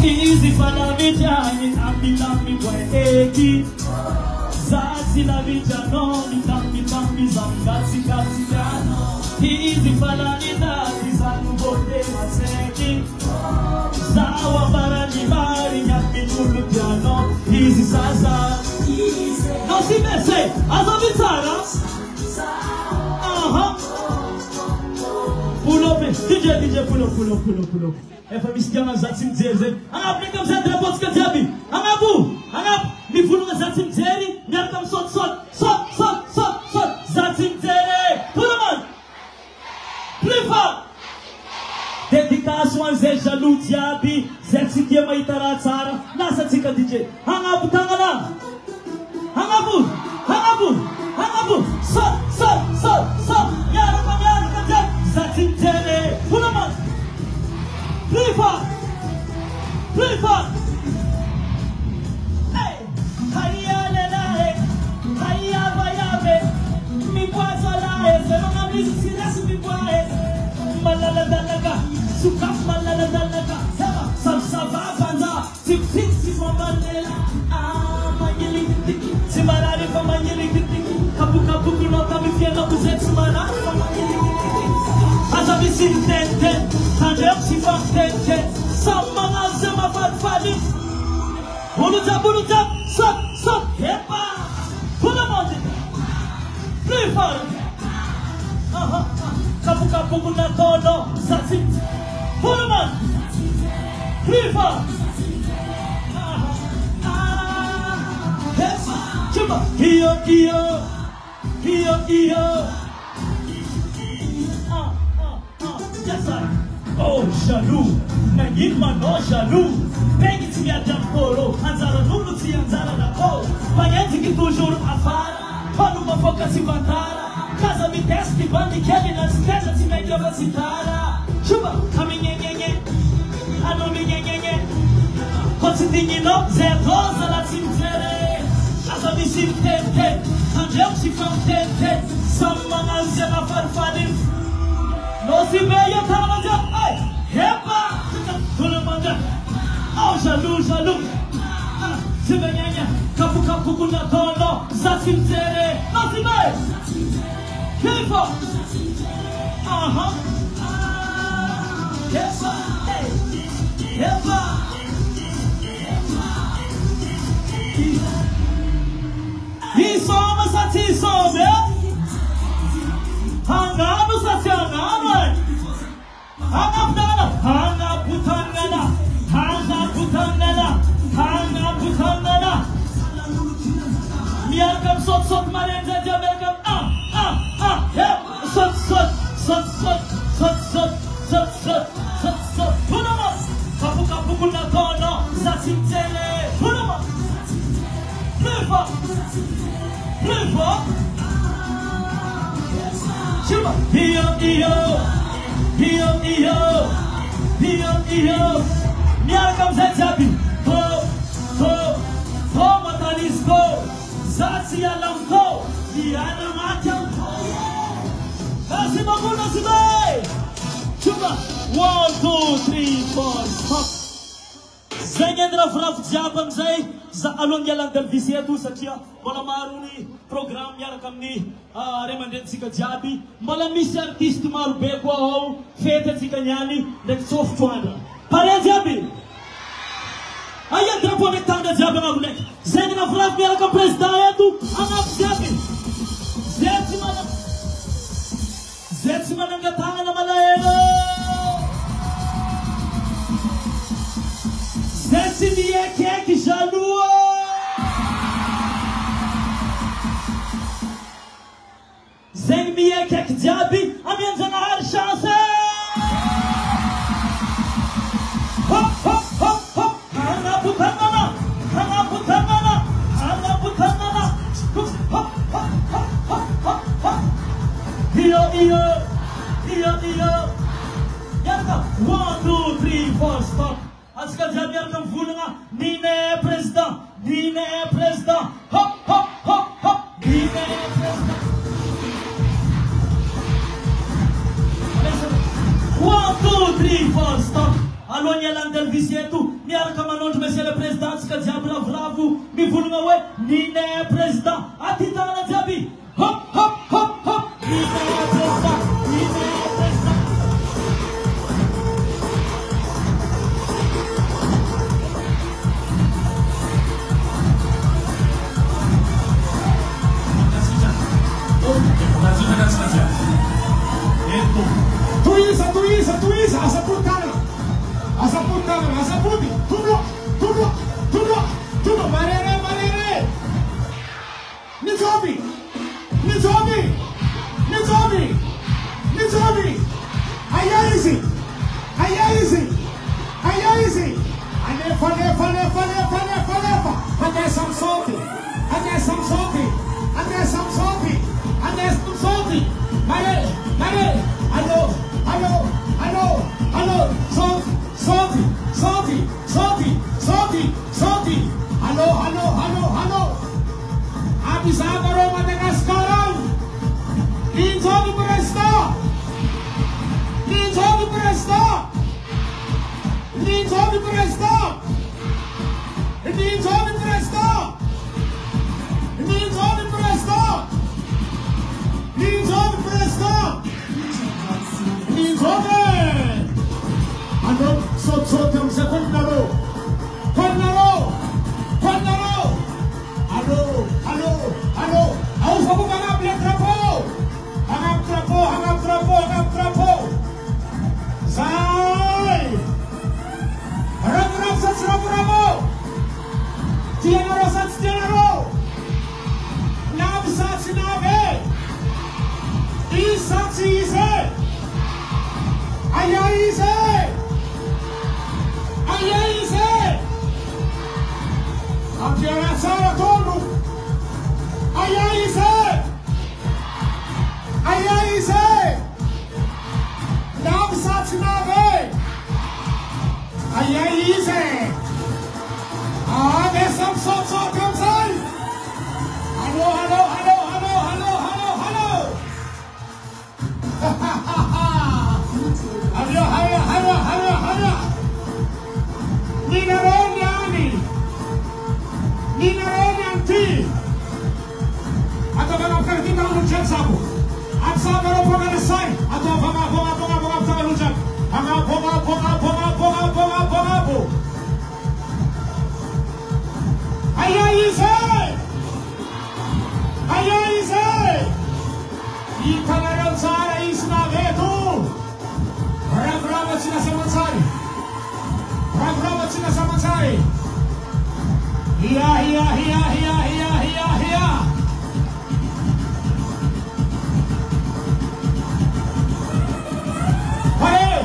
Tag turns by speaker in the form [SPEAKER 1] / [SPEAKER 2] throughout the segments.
[SPEAKER 1] Hizi fala vijani ambi kwa eki Zazi la vijano Mitambi zangazi jano Hizi fala ni zazi zangu bote maseki Zawa barani bari nyaki chulu piano Hizi sasa No si mese Azavitara Pull up DJ pull up Efa misikiana zati mzeze Angap nikam zendra potska jabi Angap Mifunu zati mzeri Nyarkam sot Zati mzere Pulaman Plifa Dedicação Zé Jalu Diaby Zé Tsikiema Itaratsara Nasa tika DJ Angap tangana Angabu Sot Nyarkam jabi Zati mzere Pulaman Plifa Hey Haya lelae Haya vayabe Mibwaza lae Zemanga mizisirasi mibwae Malala dalaga Sukaf malala dalaga Hema Samsava banza Tip simamanela Manyeli kitiki Simarari fa manyeli kitiki Kapu kunota mifiena kuzet simarari fa manyeli kitiki Azabi sintente Tandem sifam tente Samanga zema fadfadi Buluta Sot Hepa Pulamonte Plifa Kapu kuna tono Zati Pulaman Plifa Hepa Chuba Hiyo Yes sir Oh jaloux Nagima no jaloux Pegue ti a jamporo Anzara nunu ti anzara na ko Panyenti que toujours afara Quando uma foca se vantara Casa me teste bandi keli na skeza ti meglio vasitara Chuba Kaminyenyenye Ano minyenyenye Kotidignino Zerrosa la timtere Casa mi si tente Angel si fam tente Samana zema farfadim No si veio taranja Ai Hepa Todo mundo Oh jaloux Se venha Kapu kuna tono Zati mzere No si veio Hepa Hepa Isoma sati some Hangano sati hangano Hanga putangana Miarkam sot marenza jamelkam Sot Punama Kapu kuna tono Zati mzele Punama Plifa Chuba Hiyo Miarkam Zajabi Ho Matalisco Zati Alamko Diana Matam Asimaguna Sibai Chuba 1, 2, 3, 4 Stop Zengendra Fraf Jabam Zay Za along yalang delvisietu Satya Wala maruni program Yarakam ni Remanden Sika Jabi Mala misi artist maru Begwa ho Fete Sika Nyani Dan software Pare Jabi Ayan drapo nektanda Jabi Magunek Zengendra Fraf Yarakam Presdaetu Anap Jabi Zetsi manangatanga na malaelo Zetsi niye keki jalua Zeng miye keki jabi Amyan zana har şansı Hop Hana putangana Iyo Yarka 1, 2, 3, 4 Stop Azkal jab yarkam vulunga Nine president Hop Nine president 1, 2, 3, 4 Stop Alonya lande service yetu miaraka manondro monsieur le président tsika jiaby lavolavo mivolagna hoe nine président atitana jiaby hop hop hop hop nine président
[SPEAKER 2] Tuisa, asa puti, tudo, marere, nizobi, ayaisi, falefa, and there's some salty, mare, hello, salty, hello, Abisaba Roma de Cascaron, Linzo di Presto, hangap trapo. Zai. Harap sat serabo. Tianaro. Nav sat sinave. Isat sise. Ayaise. Ampiara sara tonu. Ayaise. Nav sat sinave. Ayaise. There's some sort comes in. Hello. Hello. Nina Roniani. Atau kalau kita luncur sabu. Aksa kalau bukan selesai. Atau bunga luncur. Bunga. Ayaise. Ikanarang sara isna vetu. Ragrama sina samansari. Hiya. Hey,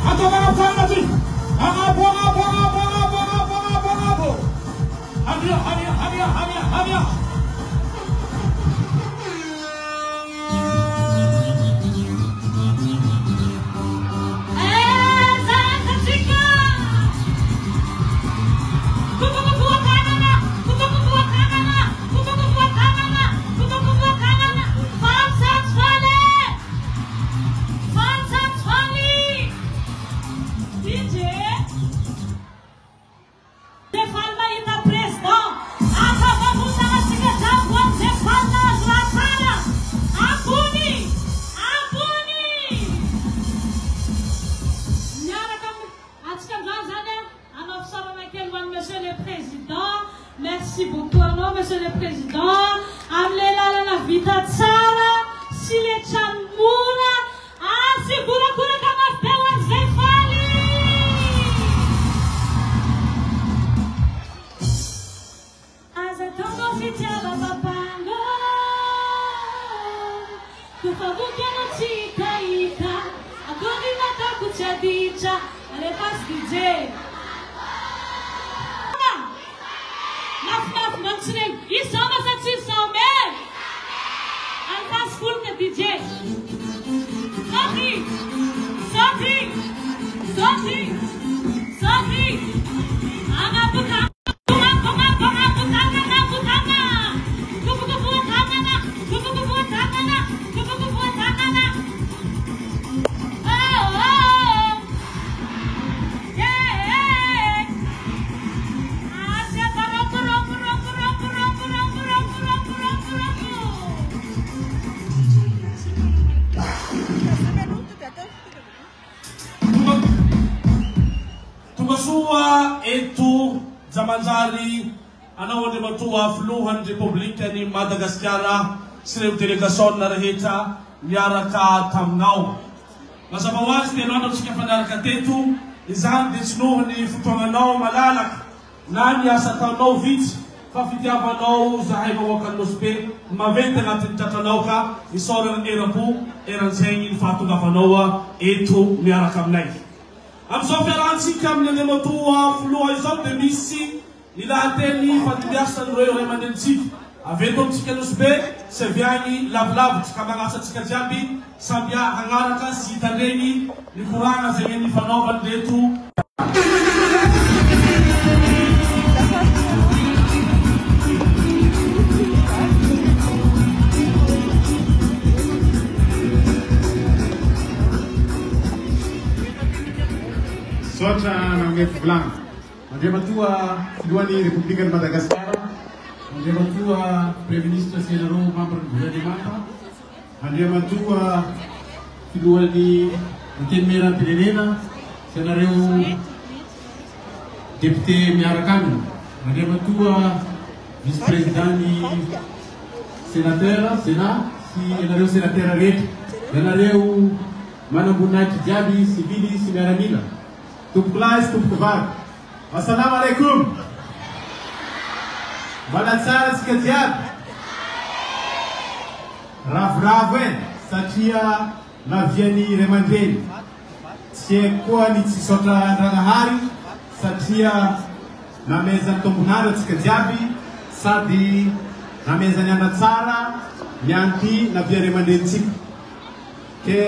[SPEAKER 2] atau kalau lagi. Bunga. Habia.
[SPEAKER 3] Merci beaucoup, non, Monsieur le Président. Amlela la vita tsara, sile chamura, segura cura kama pewa zefali. Azatongo fitiaba papango, kufabuke no chikaika, akodi mata kuchadicha, arepas DJ. Mentioning, you saw us at you so man. And fast food the DJ. Something. Yeah.
[SPEAKER 4] matua etu zamanjari anao dia matua Filohan'ny Republikan'i Madagasikara sy ireo delegasion rehetra miaraka taminao. Mazava ho azy dia anao antsika fanaraka teto, izany dia tsy noho ny fotoagnanao malalaka na ny asa ataonao vitsy fa fitiavanao zahay vahoaka Nosbe maventy agnatin'ny tratranao ka isorana era-po eran'izay ny fahatongavanao eto miaraka aminay. Amin'izao fiarahantsika amin'ny Andriamatoa Filoha izao dia misy ny lahateny fandimbiasan'ireo ray aman-drenitsika avy eto amintsika Nosbe sy avy any lavilavitra ka magnasantsika jiaby samby hagnaraka sy hitandregny ny koragna zay ny fanaovany reto.
[SPEAKER 2] Sotra namety volagna. Andriamatoa Filohan'ny Republikan'i Madagasikara, Andriamatoa Premier Ministre sy ireo membre du gouvernement, Andriamatoa Filohan'ny antenimieram-pirenena sy anareo député miaraka aminy, Andriamatoa vice-président-ny sénateur, sénat sy anareo sénateur rehetra, anareo manamboninahitra jiaby sivily sy miaramila. Tumpoko lahy sy tumpoko vavy. Assalamu alaikum. Malatsara tsika jiaby. Ravoravo satria navian'ny ray aman-dreny. Tsy haiko koa ny tsy saotra Andranahary satria namezany tombonandro tsika jiaby sady namezany anatsara miampy navia ray aman-drenitsika. Ke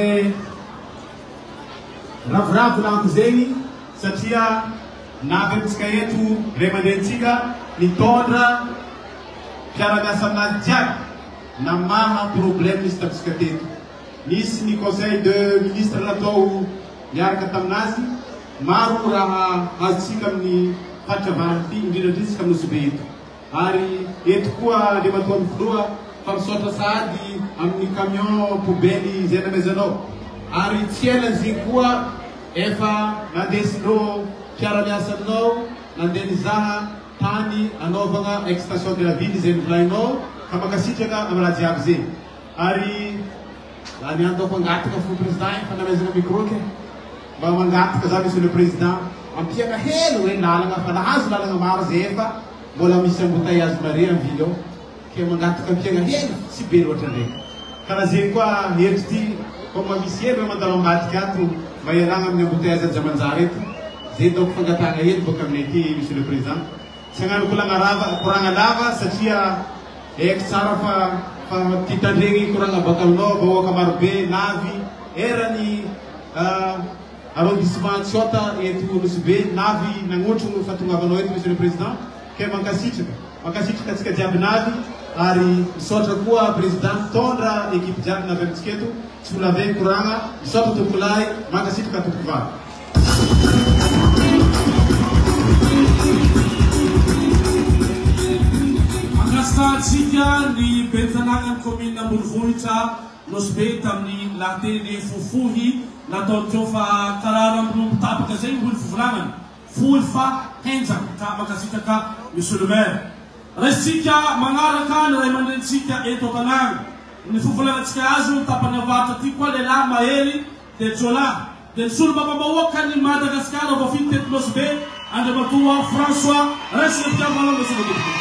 [SPEAKER 2] ravoravo lanko zegny satria navytsika eto ray aman-drenitsika mitondra mpiara-miasa aminazy jiaby na maha problème misy tamintsika teto. Misy ny conseil de ministre natao miaraka taminazy, maro raha azotsika amin'ny fahatravahany ty indrindrandritsika amin'ny Nosbe eto. Ary eto koa Andriamatoa Filoha fa misaotra sady amin'ny camion poubelle zay namezanao. Ary tsy elan'izy koa efa nandesinao mpiara-miasa aminao nandeha nizaha tany anaovana extension de la ville zay nivolaninao ka makasitraka amin'ny raha jiaby zay. Ary ny andaoko angataka fo président fa namezana micro ke mba mangataka za monsieur le président ampiana helo hoe lalagna fa nahazo lalagna maro zay efa mbola misy embouteillage mare amin'ny ville ao ke mangataka ampiana helo tsy be loatra ndraiky. Karaha zay koa hery ty comme misy helo mandalo ambadika ato mba iaragna amin'ny embouteillage ajamanjara eto. Zay daoko fangatagna helo boka aminay ty monsieur le président. Tsy hagnano koragna lava satria haiko tsara fa titandregny koragna baka aminao vahoaka marobe navy erany arrondissement Tsiota eto Nosbe navy nagnotro fahatongavanao eto monsieur le président ke mankasitraka atsika jiaby navy. Ary misaotra koa président tondra équipe jiaby navy amintsika eto tsy vola avy koragna misaotra tompoko lahy mankasitraka tompoko vavy.
[SPEAKER 4] Angasantsika ny bentanagna commune Ambonivohitra Nosbe tamin'ny lahateny fofohy natao teo fa karaha tapaka zay olo fivolagnany fohy fa henjana ka makasitraka monsieur le maire. Resika magnaraka ny ray aman-drenitsika eto tanàgna ny fivolagnantsika azy tapany avatra ty koa lehilahy mahery de Jola de solo mampamahoaka ny Madagasikara voafiny teto Nosbe Andriamatoa François resy le mpiavanao monsieur le député.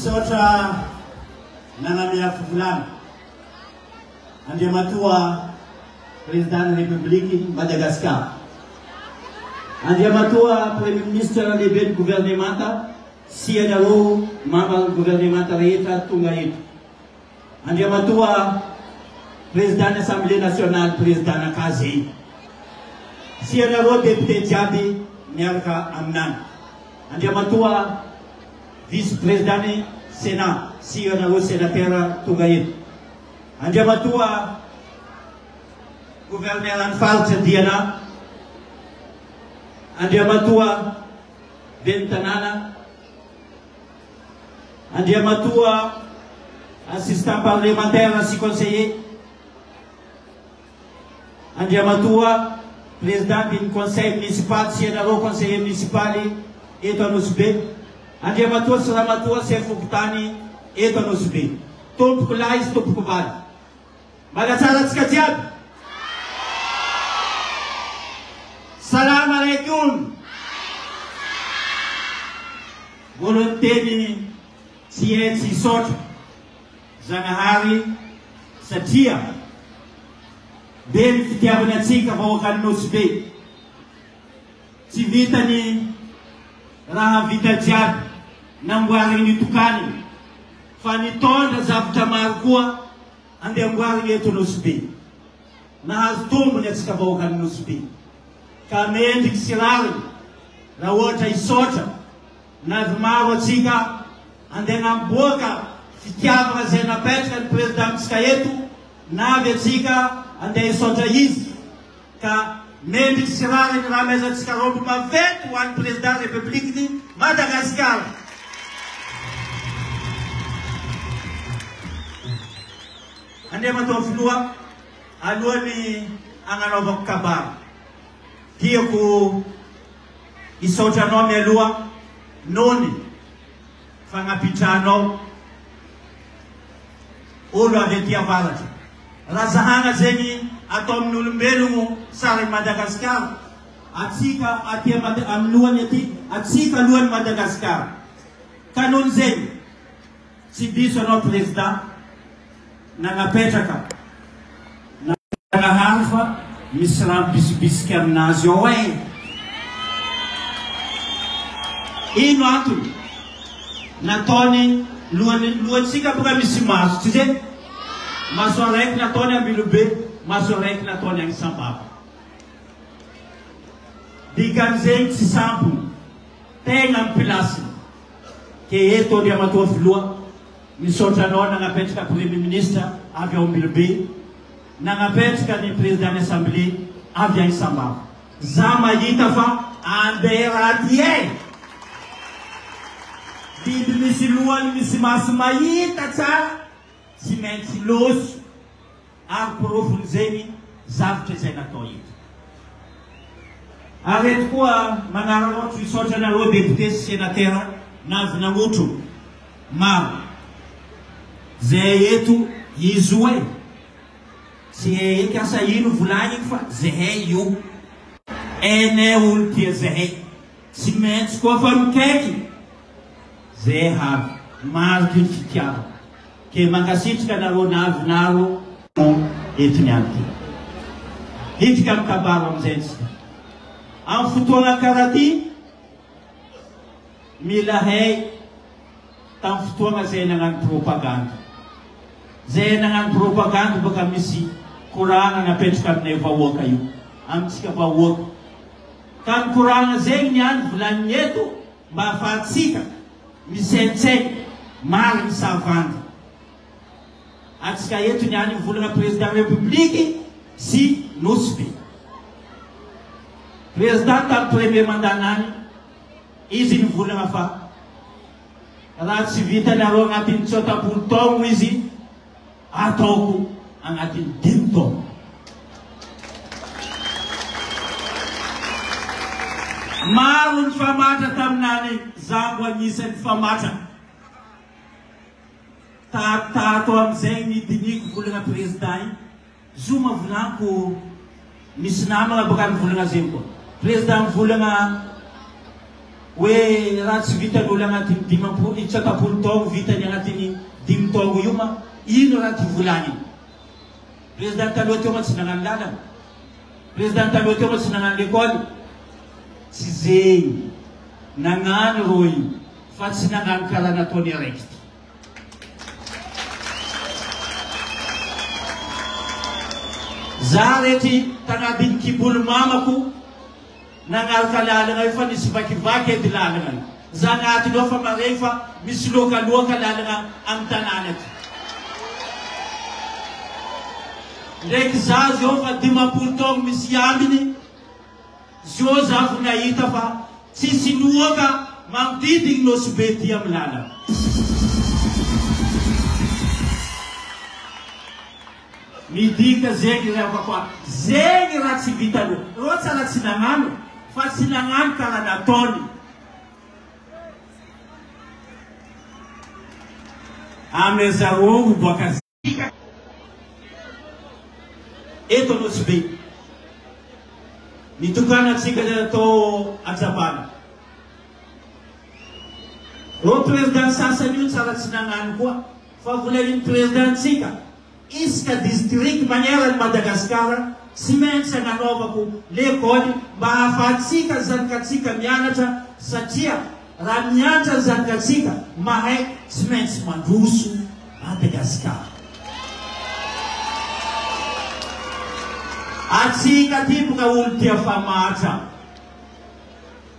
[SPEAKER 1] Sotra nanamia fivulana Andriamatoa Président République Madagascar, Andriamatoa Premier Ministre lehibe du gouvernement sy anareo membre gouvernement rehetra tonga eto, Andriamatoa Président l'Assemblée nationale Président nakazy sy anareo député jiaby miaraka aminany, Andriamatoa vice-président du Sénat sy anareo sénateur tonga eto, Andriamatoa gouverneur an faritra Diana
[SPEAKER 5] Andiamatua Bentanana, Andiamatua assistant parlementaire ainsi conseiller, Andiamatua président du conseil municipal, Sienaro conseiller municipal et Tonosube, Andiamatua Salamatua Sefukutani et Tonosube. Top Kulais, Top Kubal. Magasalat Skatiab. Salam alaikum. Volonteni si sot Zanahari Satia Ben Fitiavanatika Vokan Nosbe Sivitani Raha Vita Jad Nambwari Nitukani Faniton Zapta Markua and the Ambwari to Nosbe Nahas Tomb Neska Vokan Nosbe Kamen Sirari La water is sota Nazmawa Tsiga and then Amboka Fitiava Zena Petra President Skayetu Nave Tsiga and then Sota Yiz Ka Mendik Sirari Rameza Tskarobu Mavet one President Republic Madagascar and then Matoflua Alwani Anganova Kabar Tioku Isota Nome Lua Noni Fangapitano Olo Avetia Valati Razahanga Zeni Atom Nulmbelu Sari Madagascar Atsika Atia Amluaneti Atsika Luan Madagascar Kanon Zeni Sidiso no President Nanga Petraka Nanga Halfa Misram Bisker Nazio Ino atu Natoni Luan Sika Buka Misimas Tize Masorek Natoni Ambilube Masorek Natoni Angsambaba Diganzeng Sisampu Tengam Pilasi Ke eto di amatua flua Misota nona nga petka Premier Minister Avia Ambilube Nga petka ni President Assembly Avia Angsambaba Zama Yitafa Amberatie Bibi misiluan misimasmayi tata simenti los arprofunzeni zavte senatoid. Arret kwa mangaralo tu sota na ro deputé sénateur na ngutu ma zeyetu yizwe si kasa yinu fulani fa zeheyu ene ulti zehe simenti kwa famkeki Zeha Martin Fitiava que Magasitka na Ronav Naro etnianti. Hitkam Kabaram Zenska. Am Futonga Karati Milahei Tam Futonga Zenangan propaganda. Zenangan propaganda Bakamisi Kuranga na Petkam Neva Wakayu. Am Tikaba Wok. Kam Kuranga Zenyan Vlanieto Bafatsika. Misente Marin Savant Atskayetu Nyani Vulga President Republique si Nosbe President Premier Mandanani Izin Vulga Fa Ratsi Vita Naron Atin Chota Pultom Wizi Atoku Angatin Dinto Marun Famata Tamnani Zangwa Nisen Famata Tato Amzeni Dinik Vulga President Zuma Vlanco Misnama Bagan Vulga Zempo President Vulga We Rats Vita Vulanga Dimapur Ichakapultong Vita Yanatini Dimtong Yuma Inorati Vulani President Talotomas Nangan President Talotomas Nangan Lekol Sizei Nangan Roy Fatsinagan Kalanatoni Rex Zareti Tanabin Kibul Mamaku Nangal Kalala Fanis Vakivake Dilanan Zanati Lofa Marefa Misloka Loka Lana Antananet Rek Zaziofa Dimapultong Misyamini zio za nahita fa tsisy loaka manodidigny Nosy ty amin'ny lalana. Midika zegny rehefa zegny raha tsy vita loha tsara tsy nagnano fa tsy nagnano karaha nataony ame zareo boaka zika eto Nosy nitokana atsika atao ajabana. Ro président sasany io tsara tsy nagnano koa fa volan'ny présidentsika isaka district manerana Madagasikara tsy maintsy agnanaovako l'école mba ahafahantsika zanakatsika mianatra satria raha mianatra zanakatsika mahay tsy maintsy mandroso Madagasikara. Atsika ty boka olo tia famatra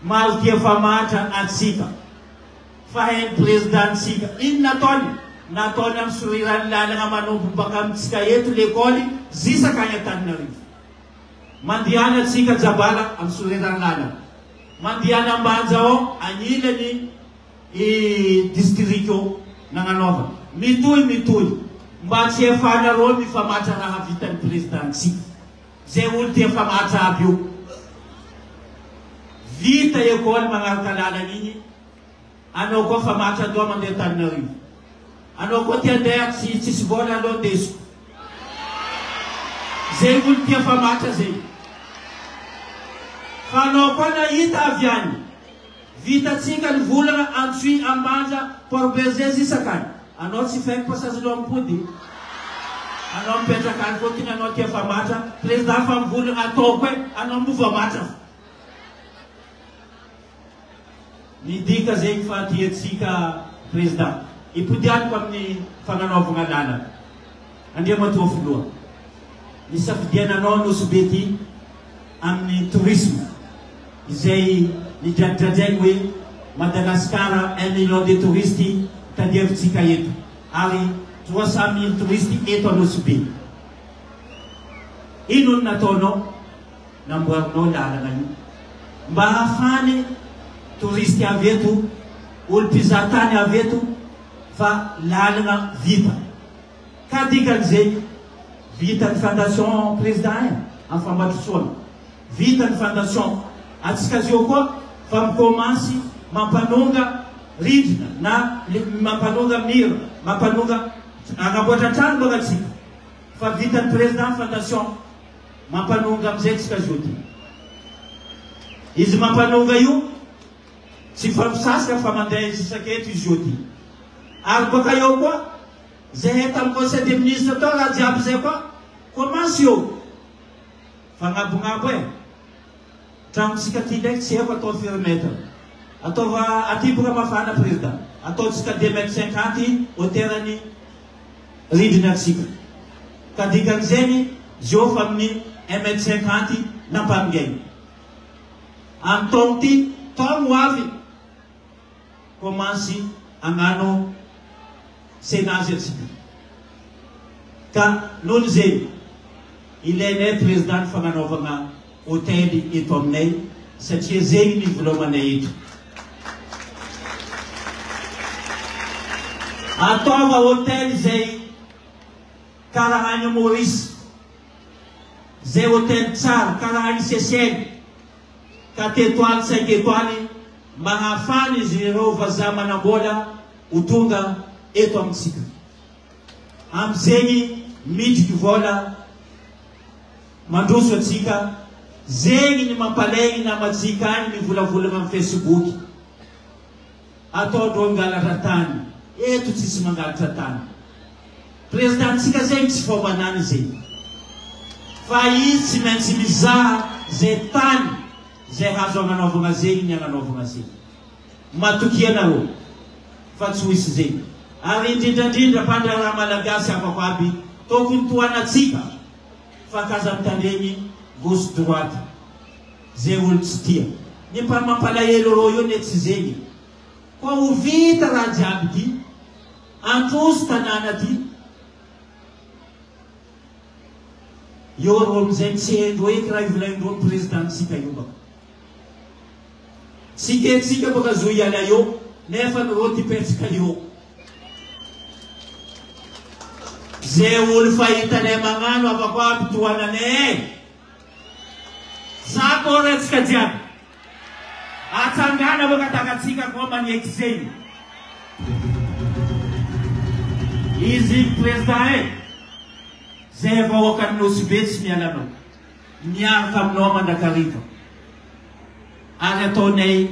[SPEAKER 5] maro tia famatra atsika fa hainy présidentsika ino nataony nataony amin'ny sorirany lalana manombo baka amitsika eto l'école zisaka any Antananarivo. Mandihana atsika jabala amin'ny sorirany lalana, mandihana Ambanjao anilany district io nagnanaova mitohy mba tsy efanareo mifamatra raha vitan'ny présidentsika. Zay olo tia famatra aby io vita école magnaraka lalana igny anao koa famatra doa mandeha Antananarivo. Anao koa tia andeha tsisy vola aloha ndesiko. Zay olo tia famatra zay. Fa anao koa nahita avy any vitatsika ny volana Antsy Ambanja Port Berger zisakany. Anao tsy faiky pasazanao ampody. Anao mipetraka any koa tina anao tia famatra. Président fa mivolana ataoko hoe anao mbo famatra. Midika zegny fa tiatsika président ipodianiko amin'ny fagnanaovana lalana. Andriamatoa filoha nisafidiananao Nosy ty amin'ny tourisme izay nidradradraigny hoe Madagasikara 1 million de touristes tadiavitsika eto ary 300 000 touristes eto a Nosy. Ino nataonao? Namboarinao lalana io mba hafany touristes avy eto, olo mpizahantany avy eto fa lalana vita. Ka dikan'izay vita ny fondation président amin'ny fambatotsoana, vita ny fondation atsika zio koa fa mikomansy mampanonga rindrina na mampanonga mira, mampanonga agnamboatra trano boka atsika fa vita ny président fondation mampanonga amizay tsika zio ty. Izy mampanonga io tsy famosasika fa mandeha isaketo izy io ty. Ary boka eo koa zay tamin'ny conseil des ministres tao raha jiaby zay koa mansy eo fagnabonabo tranotsika ty ndraiky tsy eko atao fermetre ataova aty boka mafana président ataotsika 2,50 m hauteurany rindrina atsika ka dikan'izeny zio fa amin'ny 1,50 m nampamigay amin'ny taogno ty taogno avy komansy agnano sénage atsika. Ka noho zay ilainay président fagnanaovana hôtely eto aminay satria zegny nivolamanay eto. Ataova hôtely zay karaha any Maurice, zay hôtely tsara karaha any Seychelles 4 étoiles 5 étoiles mba hahafany izy ireo vazaha manambola ho tonga eto amitsika. Amizegny midriky vola mandroso atsika, zegny ny mampalegny namatsika any mivolavolana amin'ny Facebook. Ataondreo mangalatra tany eto tsisy mangalatra tany. Présidentsika zegny tsy fombanany zegny fa izy tsy maintsy mizaha zay tany zay hazo agnanaovana zegny ny agnanaovana zegny. Matoky anareo fa tsy hoisy zegny. Ary indrindrandrindra mpandraraha malagasy afako aby tokony toanatsika fa kaza mitandregny gauche droite zay olo tsy tia. Ny mampalahelo reo io nety tsy zegny koa ho vita raha jiaby ty antroso tanàna ty io ro amizay tsy haindro eky raha ivolaindreo présidentsika io baka Sika baka zuya na yo, nefa no roti persika yo. Ze ulfaita ne mangano apa pituana ne. Sako retska jam. Atangana baka takatsika kwa ni exei. Easy president. Ze wakan no sibets ni alano. Niya kam no mandakarifa. Aretonei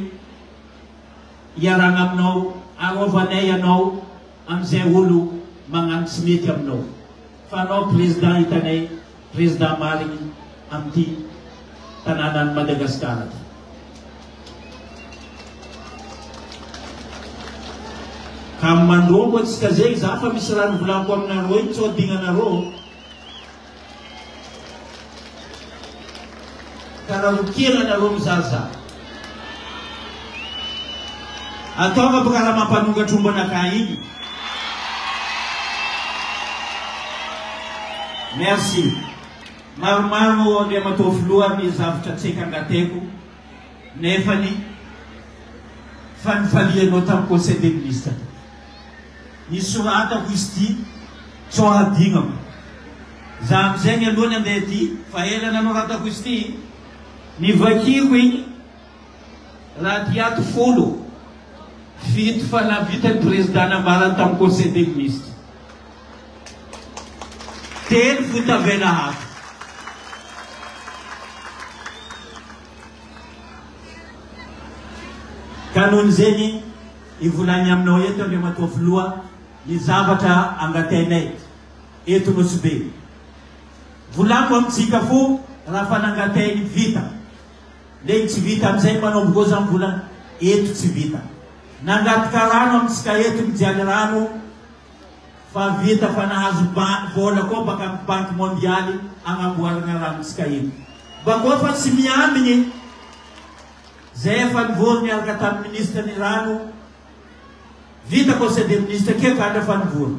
[SPEAKER 5] yarangam no, arovaneya no, amze ulu mangang smityam no. Fano president itanay, president maling amti tananan Madagascar. Kaman ro mo skazay zafa misran bulan ko na ro so dinga na ro. Kararukira na ro zaza. Atau apa perkara mapanuga tumbo na kain. Merci. Marmaro de matoflua mi zafta tseka ngateku. Nefani fanfalia no tam conseil des ministres. Ni surata kusti soha dingam. Zam zenga lona deti faela na norata kusti ni vaki kwin radiat folo. Fit fala vital president na balan tam conseil des ministres. Tel futa vena hat. Kanun zeni ivulanyam no yeto de matoflua ni zavata angatene eto no sube. Vulako mtsika fu rafana ngatene vita. Dei vita mzee mano mgoza mvula eto vita. Nangat karano msika yetu mjiagarano fa vita fana hazuba vola ko baka bank mondiali angabuara ngara msika yetu bagofa simiamini zefan vorni alkatam minister ni rano vita ko se de minister ke kada fan vor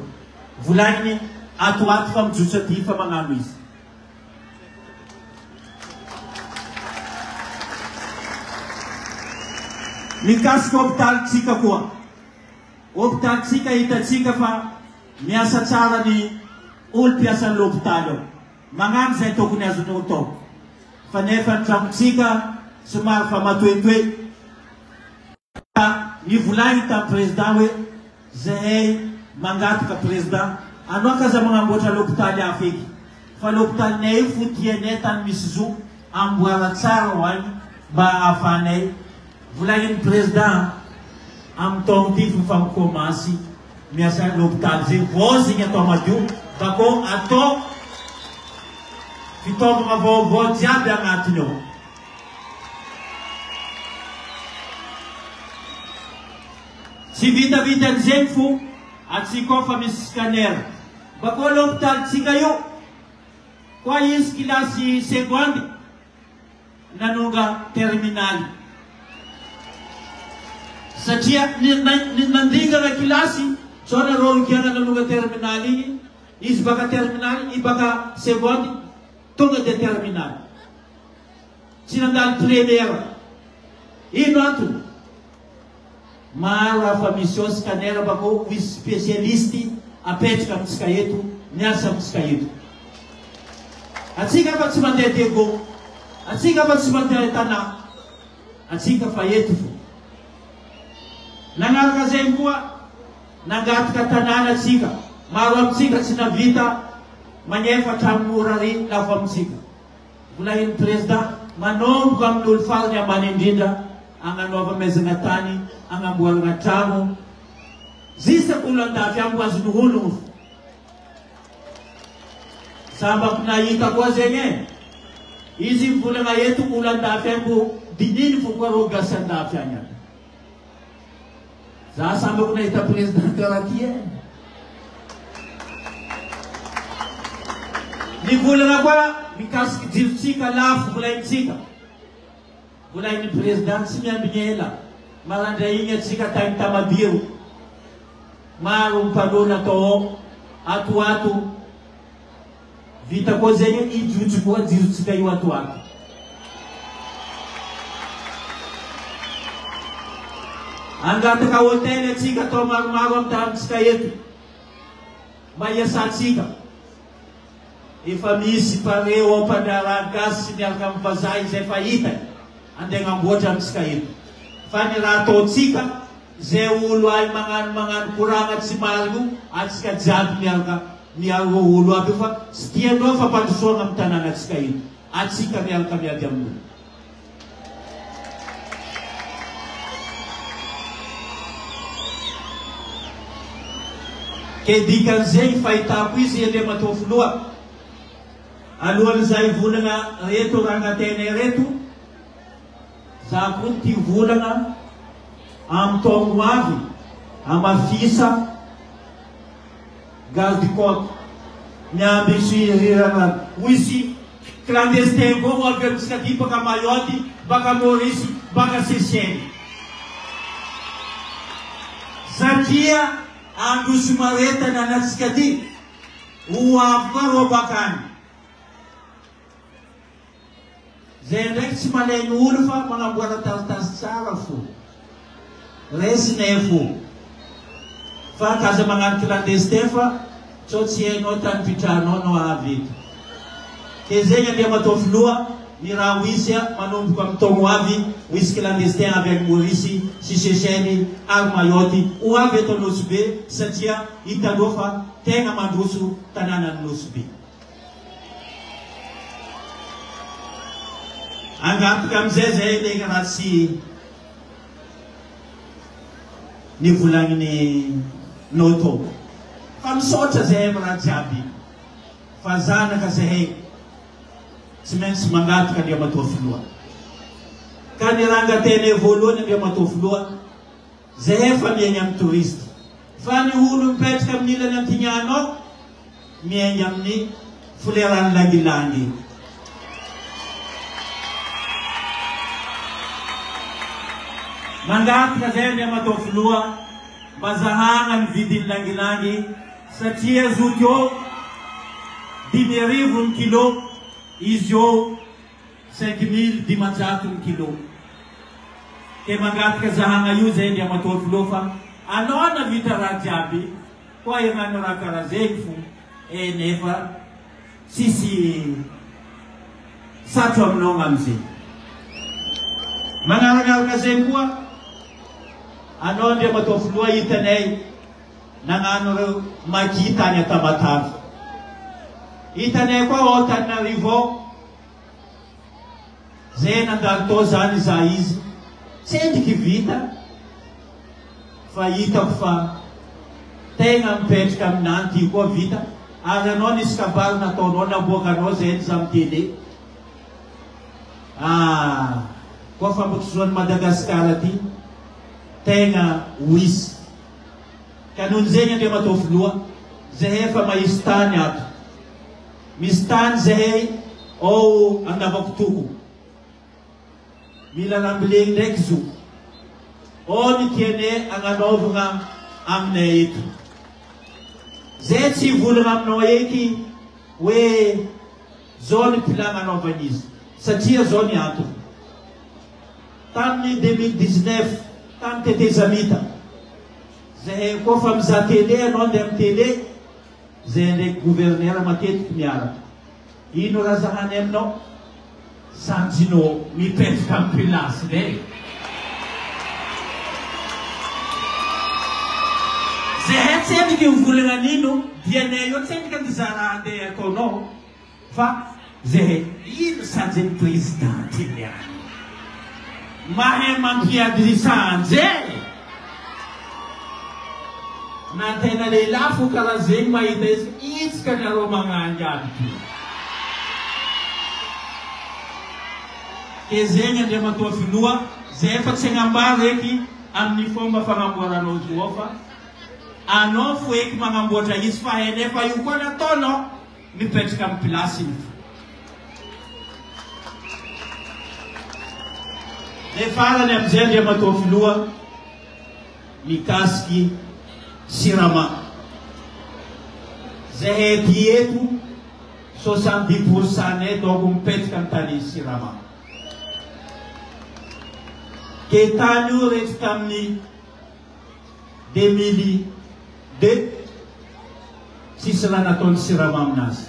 [SPEAKER 5] vulani atuat fam jusati fa mangamis Mikas koptal tsika kwa. Optal tsika ita tsika fa miasa tsara ni ulpiasa loptalo. Mangan sa ito kunya zunuto. Fanefan tsam tsika sumar fa matwetwe. Ni vulani ta presdawe zehei mangat ka presda. Ano ka sa mga mbota loptali afiki. Fa loptal ne futie netan misizu ambuara tsara wani ba afane. Vulayin president am tomti fam komasi miasa loptal ze vozi nya tomaju bako ato fito mga vo diable ngatino si vita zemfu at si kofa miskaner bako loptal si kayo kwa yis kilasi segundi nanuga terminal Sacia ninandiga na kilasi so na ron kaya na lugar terminali is baka terminal ibaka segundi tunga de terminal sinandal premier ino atu mara famisyos kanera bako wis specialisti apetka mskayetu nyasa mskayetu atsika batsimandete go atsika batsimandete tana atsika fayetu Nangal kazengua nagat katanana sika maram sika sina vita manyefa tamurari la fam sika bulahin presda manom kam dul farnya manindinda anga nova mezenatani anga bual ngatamu zisa kulanda fyambu azuhulu samba kuna yika kwa zenye hizi mvula yetu kulanda fyambu dinini fukwa roga sanda fyanya Za sampai kuna ita president karatia. Ni vula kwa mikas jilsika lafu vula insika. Vula ni president simya binyela. Malanda inga sika taintama biru. Maru padona to atu vita kwa zenye ijuju kwa jilsika yu atu. Angataka hoteli tsika to maromaro amin'ny tantsika eto. Maiasantsika. Efa misy pareo ampandrara gasy sy miaraka amin'ny vazaha izay fahita. Andeha agnamboatra amintsika eto. Fa ny raha ataontsika, zay olo ay magnano koragna tsy marigno, atsika jiaby miaro olo aby fa sy tianao fa pandrosoagna amin'ny tanànatsika eto. Atsika miaraka miady amin'olo. Ke dikan'izay fahitako izy Andriamatofoloha. Alohan'izay volana reto rangatena reto, za koa ty volana amin'ny taogno avy amafisa gaz du côte miamby rirana wisy clandestin koa avy amintsika ty baka Mayotte, baka Maurice, baka Seychelles. Satria androso maretana anatsika ty ho avy koa rô bakany. Zay ndraiky tsy malainy olo fa magnamboara taritasy tsara fo. Resinay fo. Fa kaza magnano clandestin fa tsao tsy hainao tany pitranao no avy eto. Ke zegny Andriamatofoloha ny raha ho isy manomboka amin'ny taogno avy ho isy clandestin avy any Maurice sy Seychelles ary Mayotte ho avy eto Nosbe satria hitanao fa tegna mandroso tanànan'ny Nosbe. Angataka amizay zay tegna raha tsy nivolagniny Noto. Fa misaotra zahay amin'ny raha jiaby. Fa zanaka zahay tsy maintsy mangataka Andriamatofoloha. Ka ny rangatena voalohany Andriamatofoloha, zahay fa miaigny amin'ny touriste. Fa ny olo mipetraka amin'ny ilany antignagnao, miaigny amin'ny foleran'ny langilangy. Mangataka zay Andriamatofoloha mba zahagna ny vidin'ny langilangy satria zoky eo 5,000 kilo, izy eo 5,500 kilo. Ke mangataka zahagna io zay Andriamatofoloha fa anao navita raha jiaby koa ihagnano raha karaha zegny fo nefa tsisy satro aminao gn'amizay. Manarakaraka zay koa anao Andriamatofoloha hitanay nagnano reo maki tany Atamatavy. Hitanay koa Antananarivo zay nandalo tao zany za izy tsendriky vita fa hitako fa tegna mipetraka aminany ty koa vita ary anao nisy kabary nataonao naboakanao zay za amin'ny télé. Koa fambokisoan'ny Madagasikara ty tegna wisy. Ka noho zegny Andriamatofoloha zahay efa mahisy tany ato. Misy tany zahay ao Andavakotoko. Mila rambileny ndraiky zo. Ao ny tianay agnanaovagna aminay eto. Zay tsy volagna aminao eky hoe zao ny pilagna anaovan'izy. Satria zao ny antony. Tamin'ny 2019 tany Tete Zamita. Zahay koa fa mizaha télé anao andeha amin'ny télé. Zay ndraiky gouverneur matetiky miaraka. Ino raha zahany aminao? Sanjinao mipetraka amin'ny pilasy regny. Zahay tsendriky mivolagna an'ino, dianay eo tsendriky andiza raha andeha ataonao. Fa zahay ino sanjin'ny présidenty niany. Mahay mampiady sanjy. Na tena lehilahy fo karaha zegny mahita izy, itsika nareo magnangy aby ty. Ke zegny Andriamatofoloha, zay efa tsy agnambara eky amin'ny fomba fagnamboaranao izy ao fa anao fo eky magnamboatra izy fa hainay fa io koa nataonao mipetraka amin'ny pilasy iny. Le farany amizay Andriamatofoloha mikasiky sirama. Zahay ety eto 70% donc mipetraka amin'ny tany sirama. Ke tany io rehetra tamin'ny 2002 sisy raha nataony siramamy aminazy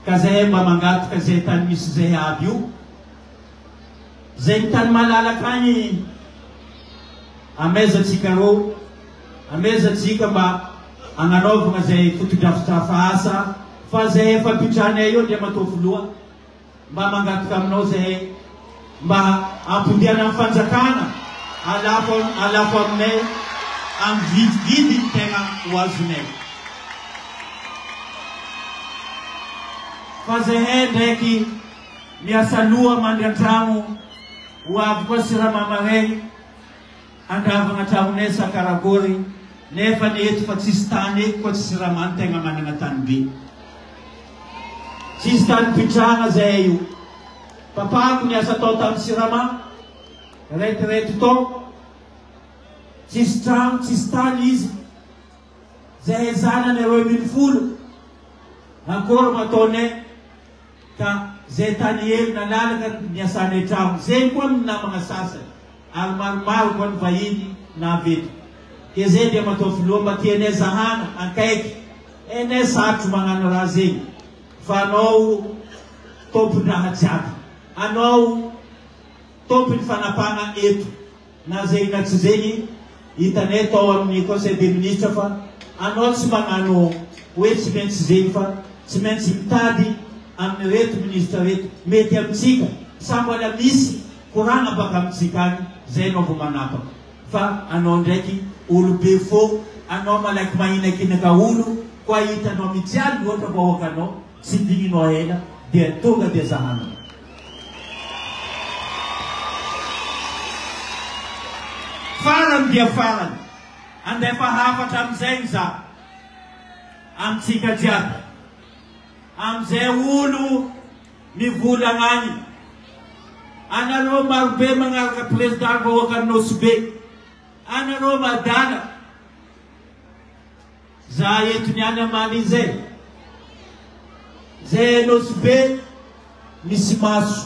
[SPEAKER 5] ka zahay mba mangataka zay tany misy zay aby io zay ny tany malalaka agny amezatsika rô amezatsika mba agnanaovagna zay fotodrafitrafa asa fa zay efa pitranay io ndre matofoloa mba mangataka aminao zay mba ampondiana amin'ny fanjakana alafo aminay amin'ny vidividy tegna ho azonay fa zahay ndraiky miasa loha mandry an-tragno ho avy koa siramamy regny andravagna tragnonay sakarakory nefa neto fa tsisy tany eky koa tsy siramamy tegna manana tany be tsisy tany pitragna zahay io papako niasa tao tamin'ny siramamy retirety tao tsisy tragno tsisy tany izy zahay zanany 2010 ankora mataonay ka zay tany hely nalalaka niasanay tragno zay koa amin'ny namagna sasany ary maromaro koa ny vahiny na veto ke zay dia matao filoha mba tianay zahana ankaiky enay sarotro magnano raha zegny fa anao tompony raha jiaby anao tompony fanapagna eto na zegny na tsy zegny hitanay tao amin'ny conseil des ministres fa anao tsy magnano hoe tsy maintsy zegny fa tsy maintsy mitady amin'ny reto ministre reto mety amintsika sambola misy koragna baka amintsika agny zay anao vo manapaka fa anao ndraiky olo be fo anao malaiky mahinakinaka olo koa hitanao mijialy loatra vahoaka anao tsy digninao ela dia tonga dia zahana farany dia farany andefa hafatra amizay za amitsika jiaby amizay olo mivolagna agny anareo marobe magnaraka président vahoaka nosy be anareo madala za eto niany amany zay zay nosy be misy maso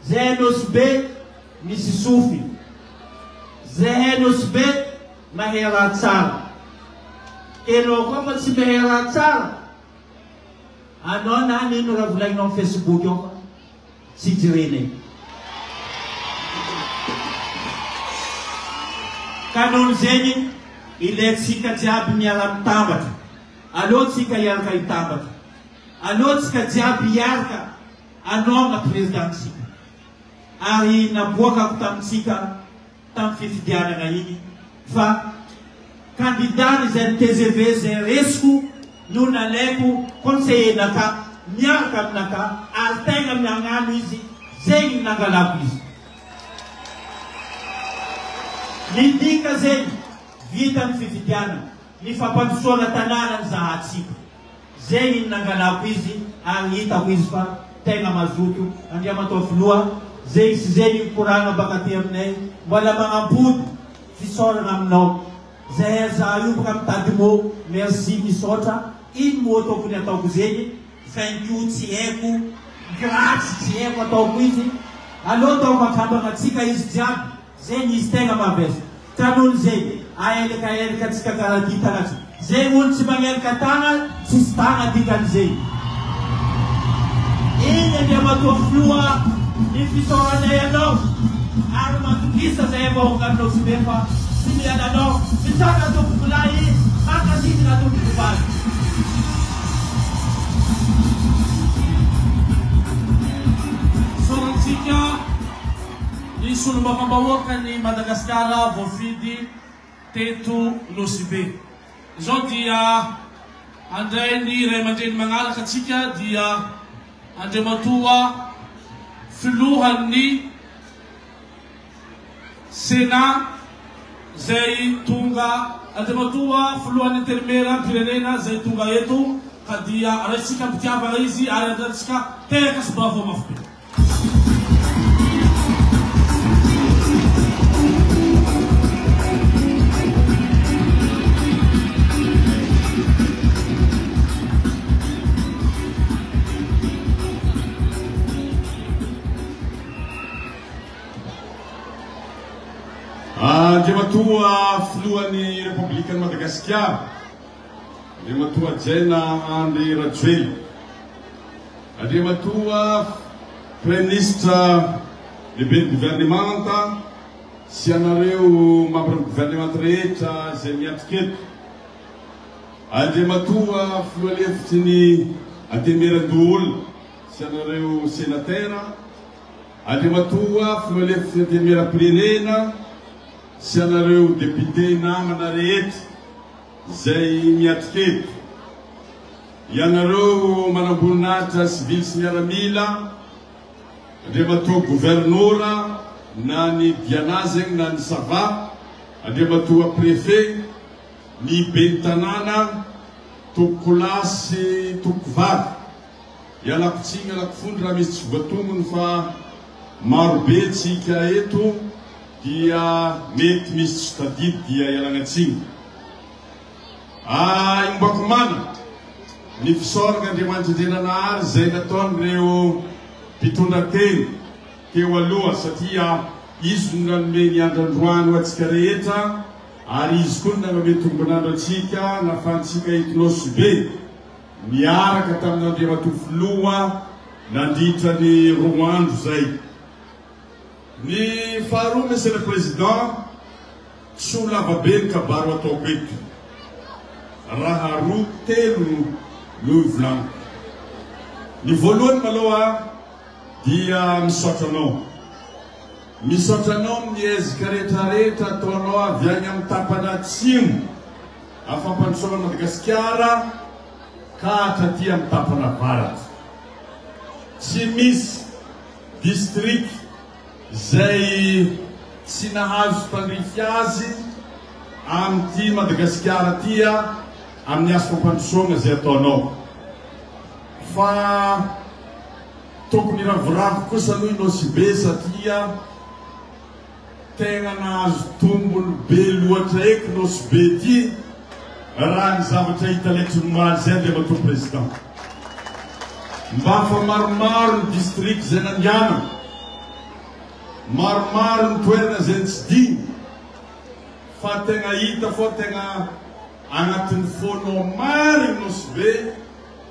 [SPEAKER 5] zay nosy be misy sofy zay nosy be mahay raha tsara enao koa fa tsy mahay raha tsara anao na nino raha volagninao amin'ny Facebook ao fa tsy jirenay ka noho zegny ilaitsika jiaby miara mitambatra aleo tsika hiaraka hitambatra aleo tsika jiaby hiaraka anaogna présidentsika ary naboakako tamitsika tamin'ny fifidianana igny fa kandidany zay ny TGV zay resiko no nalaiko conseiller naka miaraka aminaka ary tegna miagnano izy zegny nangalako izy midika zegny vita ny fifidianana ny fampandosoana tanàna ny zahatsika zegny nangalako izy ary hitako izy fa tegna mazoto andriamatao filoha zegny sy zegny koragna baka ty aminay mbola magnampody fisorana aminao zay za io baka mitady mo merci misotra ino mo tokony ataoko zegny thank you tsy haiko graty tsy haiko ataoko izy aleo taoko akambagna atsika izy jiaby zegny izy tegna mavesa kanony zegny aelaka tsika karaha ditanazy zegny olo tsy magnelaka tagna tsisy tagna dikan'zegny igny andriamatoa filoha ny fisoranay anao ary matokisa zay vahoakanao sy be fa sy mialanao misaka tompokolahy makasitina tompokovaly
[SPEAKER 4] sorantsika ny solombavambahoaka ny Madagasikara voafidy teto nosy be zao dia andray ny ray aman-dreny magnaraka atsika dia andriamatoa filohan'ny Sénat zay tonga andriamatoa filohan'ny interimera pirenena zay tonga eto ka dia raisika mpitiavana izy ary andraritsika teraka sy bravo mafy be
[SPEAKER 6] Andriamatua filohan'ny Republikan'i Madagasikara, Andriamatua Jaina Andry Rajoelina, Andriamatua Prime Ministre lehiben'ny gouvernemanta sy anareo mampiran'ny gouvernemanta rehetra izay miatrika eto. Andriamatua filohalefitry Antemeran-doholona sy anareo senatera, Andriamatua filohalefitry Antemeram-pirenena sy anareo député namana rehetra izay miatrika eto. Ianareo manamboninahitra civil sy miaramila, Andriamatua gouvernora na ny Dianazegny na ny Sava, Andriamatua préfet, ny ben'ny tanàna, tokolasy tokovary. Ialako-tsiny alako-fondry raha misy tsy voatomony fa marobe tsika eto dia mety misy tsy tadidy dia ialagnatsiny. Iombako mana ny fisaorana Andriamanitra Ndrenanahary izay nataon'ireo mpitondran-teny teo aloha satria izy no nanome ny andro-androany ho antsika rehetra ary izy koa no nanome tombonandro antsika nahafahantsika hitonosy be miaraka tamin'Andriamatua filoha nandritra ny roa andro zay. Ny faharoa, Monsieur le Président, tsy ho lavabe ny kabaro ataoko eto. Raha roa telo no ivolaniko. Ny voalohany maloha dia misaotra anao. Misaotra anao amin'ny ezika rehetrarehetra ataonao avy any amin'ny tapana atsimo afampandrosoana Madagasikara ka hatraty amin'ny tapana avaratra. Tsy misy district izay tsy nahazo mpandrify azy amin'ity Madagasikara tia amin'ny asa fampandrosoana izay ataonao. Fa tokony ravoravo kosa aloha inao sy be satria tegna nahazo tombony be loatra eky inao sy be ty raha ny zavatra hita letry-nomaly zay Andriamatua président. Mba fa maromaro ny district zay nandiana, maromaro ny toerana zay tsy diny, fa tegna hita fo tegna agnatin'ny fonao mariny no sy be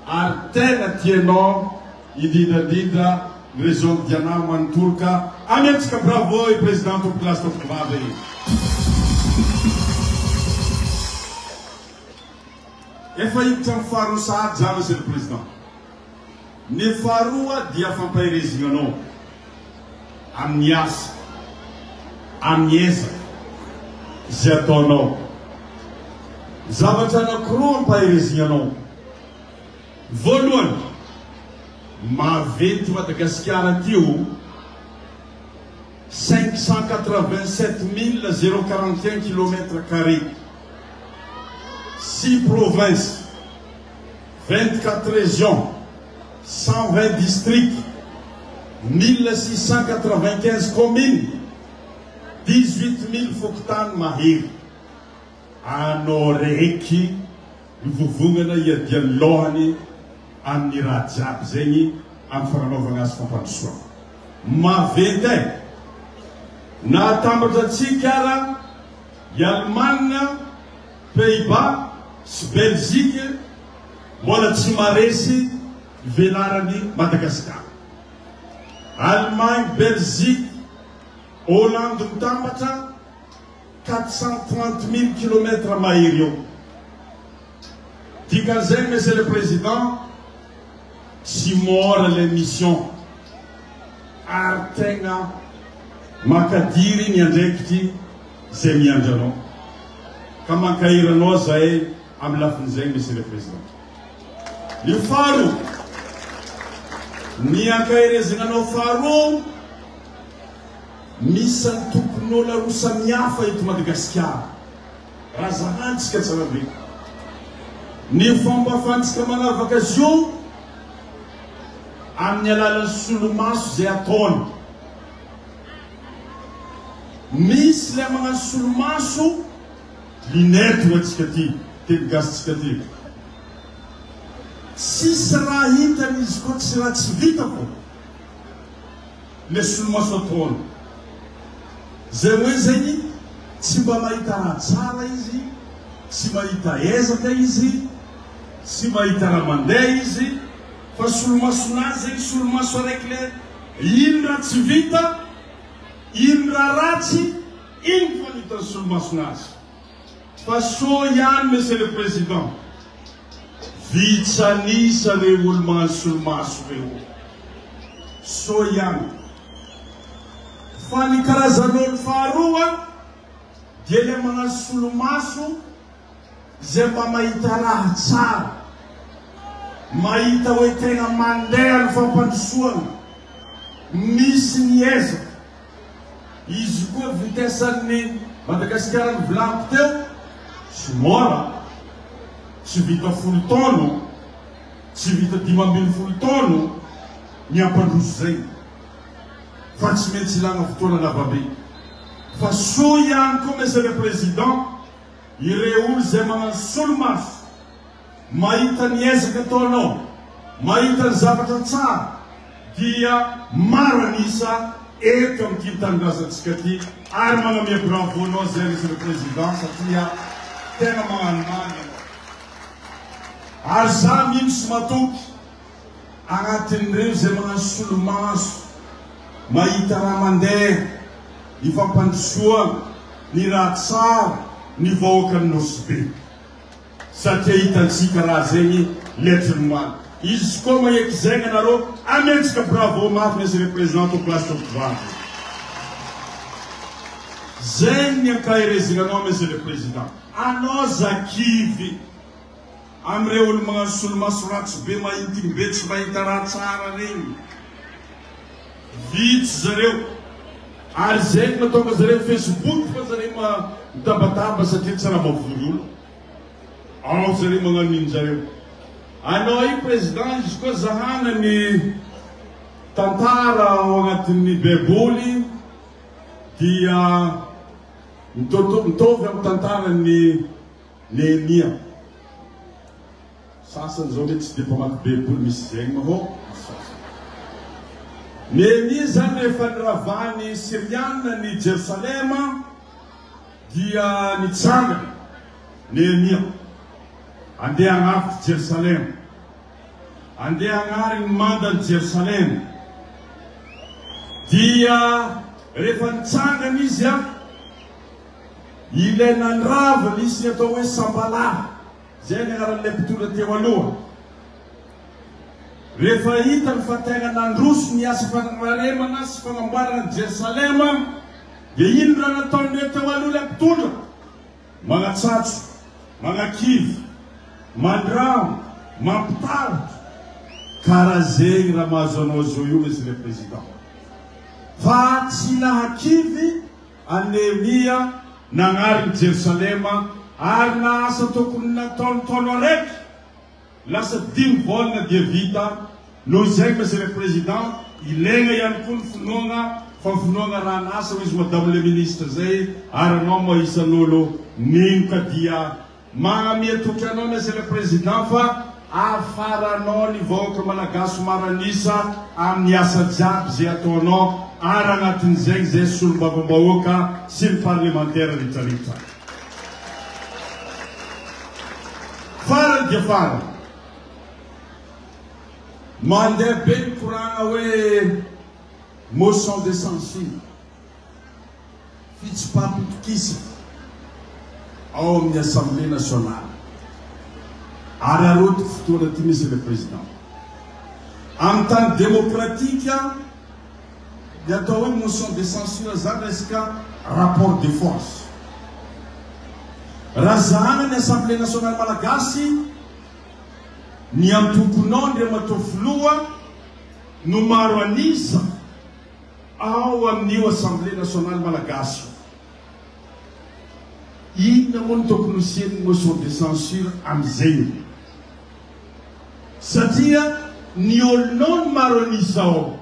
[SPEAKER 6] ary tegna tianao indrindrandrindra ny région de Diana manontolo. Amiantsika bravo i président tompoklasy tompokovavy iny. Efa hiditra ny faharoa sahady za, Monsieur le Président. Ny faharoa dia fampahirezina anao amin'ny asa, amin'ny ezaka izay ataonao. Zavatra anankiroa ampahirezina anao. Voalohany, maventy Madagasikara tio 587 041 km², 6 provinces, 24 régions, 120 districts, 1695 communes, 18 000 fokontany mahery. Anao reky mivovongana iadian'ny lohany amin'ny raha jiaby zegny amin'ny fananaovana azy fampandrosoana. Maventy na atambatra antsika ara i Allemagne, Pays-Bas sy Belgique mbola tsy maresy velarany Madagasikara. Allemagne, Belgique, Hollande mitambatra 430 000 km mahery eo. Dikan'izay, Monsieur le Président, tsy mora le mission ary tegna makadiry ny andraikitry zay miandry anao ka mankahiranao zay amin'ny lafin'izay, Monsieur le Président. Ny faharoa, ny ankahirezana anao faharoa, misy ny tompon'olona roa samihafa eto Madagasikara. Raha zahantsika tsara be. Ny fomba ahafahantsika manavaka azy io amin'ny alalan'ny solomaso zay ataony. Misy le magnano solomaso lunette ho antsika ty, teny gasitsika ty. Tsisy raha hitany izy koa tsy raha tsy vita fo le solomaso ataony. Zay hoe zegny tsy mba mahita raha tsara izy, tsy mahita ezaka izy, tsy mahita raha mandeha izy, fa solomason'azy zegny solomaso araiky le ino raha tsy vita, ino raha ratsy, ino fanita solomason'azy. Fa so ihany monsieur le président, vitsanisa reo olo magnano solomaso reo, so ihany. Fa ny karazan'olo faharoa dia le magnano solomaso zay mba mahita raha tsara, mahita hoe tegna mandeha ny fampandrosoana, misy ny ezaka. Izy koa vitesan'ny Madagasikara ny volaniko teo, tsy mora, tsy vita 10 taono, tsy vita 15 taono ny ampandroso zay, fa tsy maintsy ilagna fotoana lavabe. Fa so ihany koa monsieur le président, ireo olo zay magnano solomaso, mahita ny ezaka ataonao, mahita ny zavatra tsara, dia maro anisa eto amin'ny tanindrazantsika ty, ary magnamia bravo anao zay monsieur le président, satria tena magnano mamy. Ary za mino sy matoky agnatin'ireo zay magnano solomaso, mahita raha mandeha, ny fampandrosoana, ny raha tsara, ny vahoaka ny Nosy Be. Satria hitantsika raha zegny lettre moine. Izy koa maheky zegny anareo, amentsika bravo mafy monsieur le président au place de pouvoir. Zegny ankahirezinanao monsieur le président. Anao zakivy amreo olo magnano solomaso ratsy be mahintim-be tsy mahita raha tsara regny. Vitsy zareo. Ary zegny matonga zareo Facebook fa zareo mitabataba satria tsy raha mavolo. Ao zareo magnano nino zareo. Anao io président, izy koa zahana ny tantara ao agnatin'ny baiboly dia mitovy amin'ny tantaran'ny Nehemia. Sasany zao mety tsy dia mpamaky baiboly misy zegny mahô. Nehemia zany rehefa niravany Siriana ny Jerusalema dia nitsangana Nehemia andeha agnafy Jerusalema, andeha agnary ny manda ny Jerusalema. Dia rehefa nitsangana izy ilaina ny raviny izy atao hoe Sambala, zay ny agnaran'ilay mpitondra teo aloha. Rehefa hitany fa tegna nandroso ny asa fanambaremana sy fanamboarana Jerusalema, dia ino raha nataon'ireo teo aloha ilay mpitondra? Magnatsatso, magnakivy, mandramo, mampitarotra. Karaha zegny raha mahazo anao zao io monsieur le président. Fa tsy nahakivy Nehemia nagnary ny Jerusalema, ary na asa tokony nataony taona araiky lasa 5 volana dia vita. Noho izay monsieur le président, ilaigna ihany koa ny finoana, fa finoana raha nasa izy madame le ministre zay, ary anao maisan'olo ninoka dia magnamia toky anao monsieur le président fa afaranao ny vahoaka malagasy maranisa amin'ny asa jiaby zay ataonao, ary agnatin'izay zay solom-bavam-bahoaka sy ny parlementaire rehetrarehetra. Farany dia farany, mandeha be ny koragna hoe motion de censure, fitsipapitokisa ao amin'ny Assemblée nationale. Ary aroty fotoana ty monsieur le président, amin'ny tany démocratika dia atao hoe motion de censure zany resaka rapport de force. Raha zahana ny Assemblée nationale malagasy, ny antokonao ndre matao filoha no maro anisa ao amin'io Assemblée nationale malagasy. Inona moa ny tokony hosian'ny motion de censure am'izay? Satria ny olonao no maro anisa ao.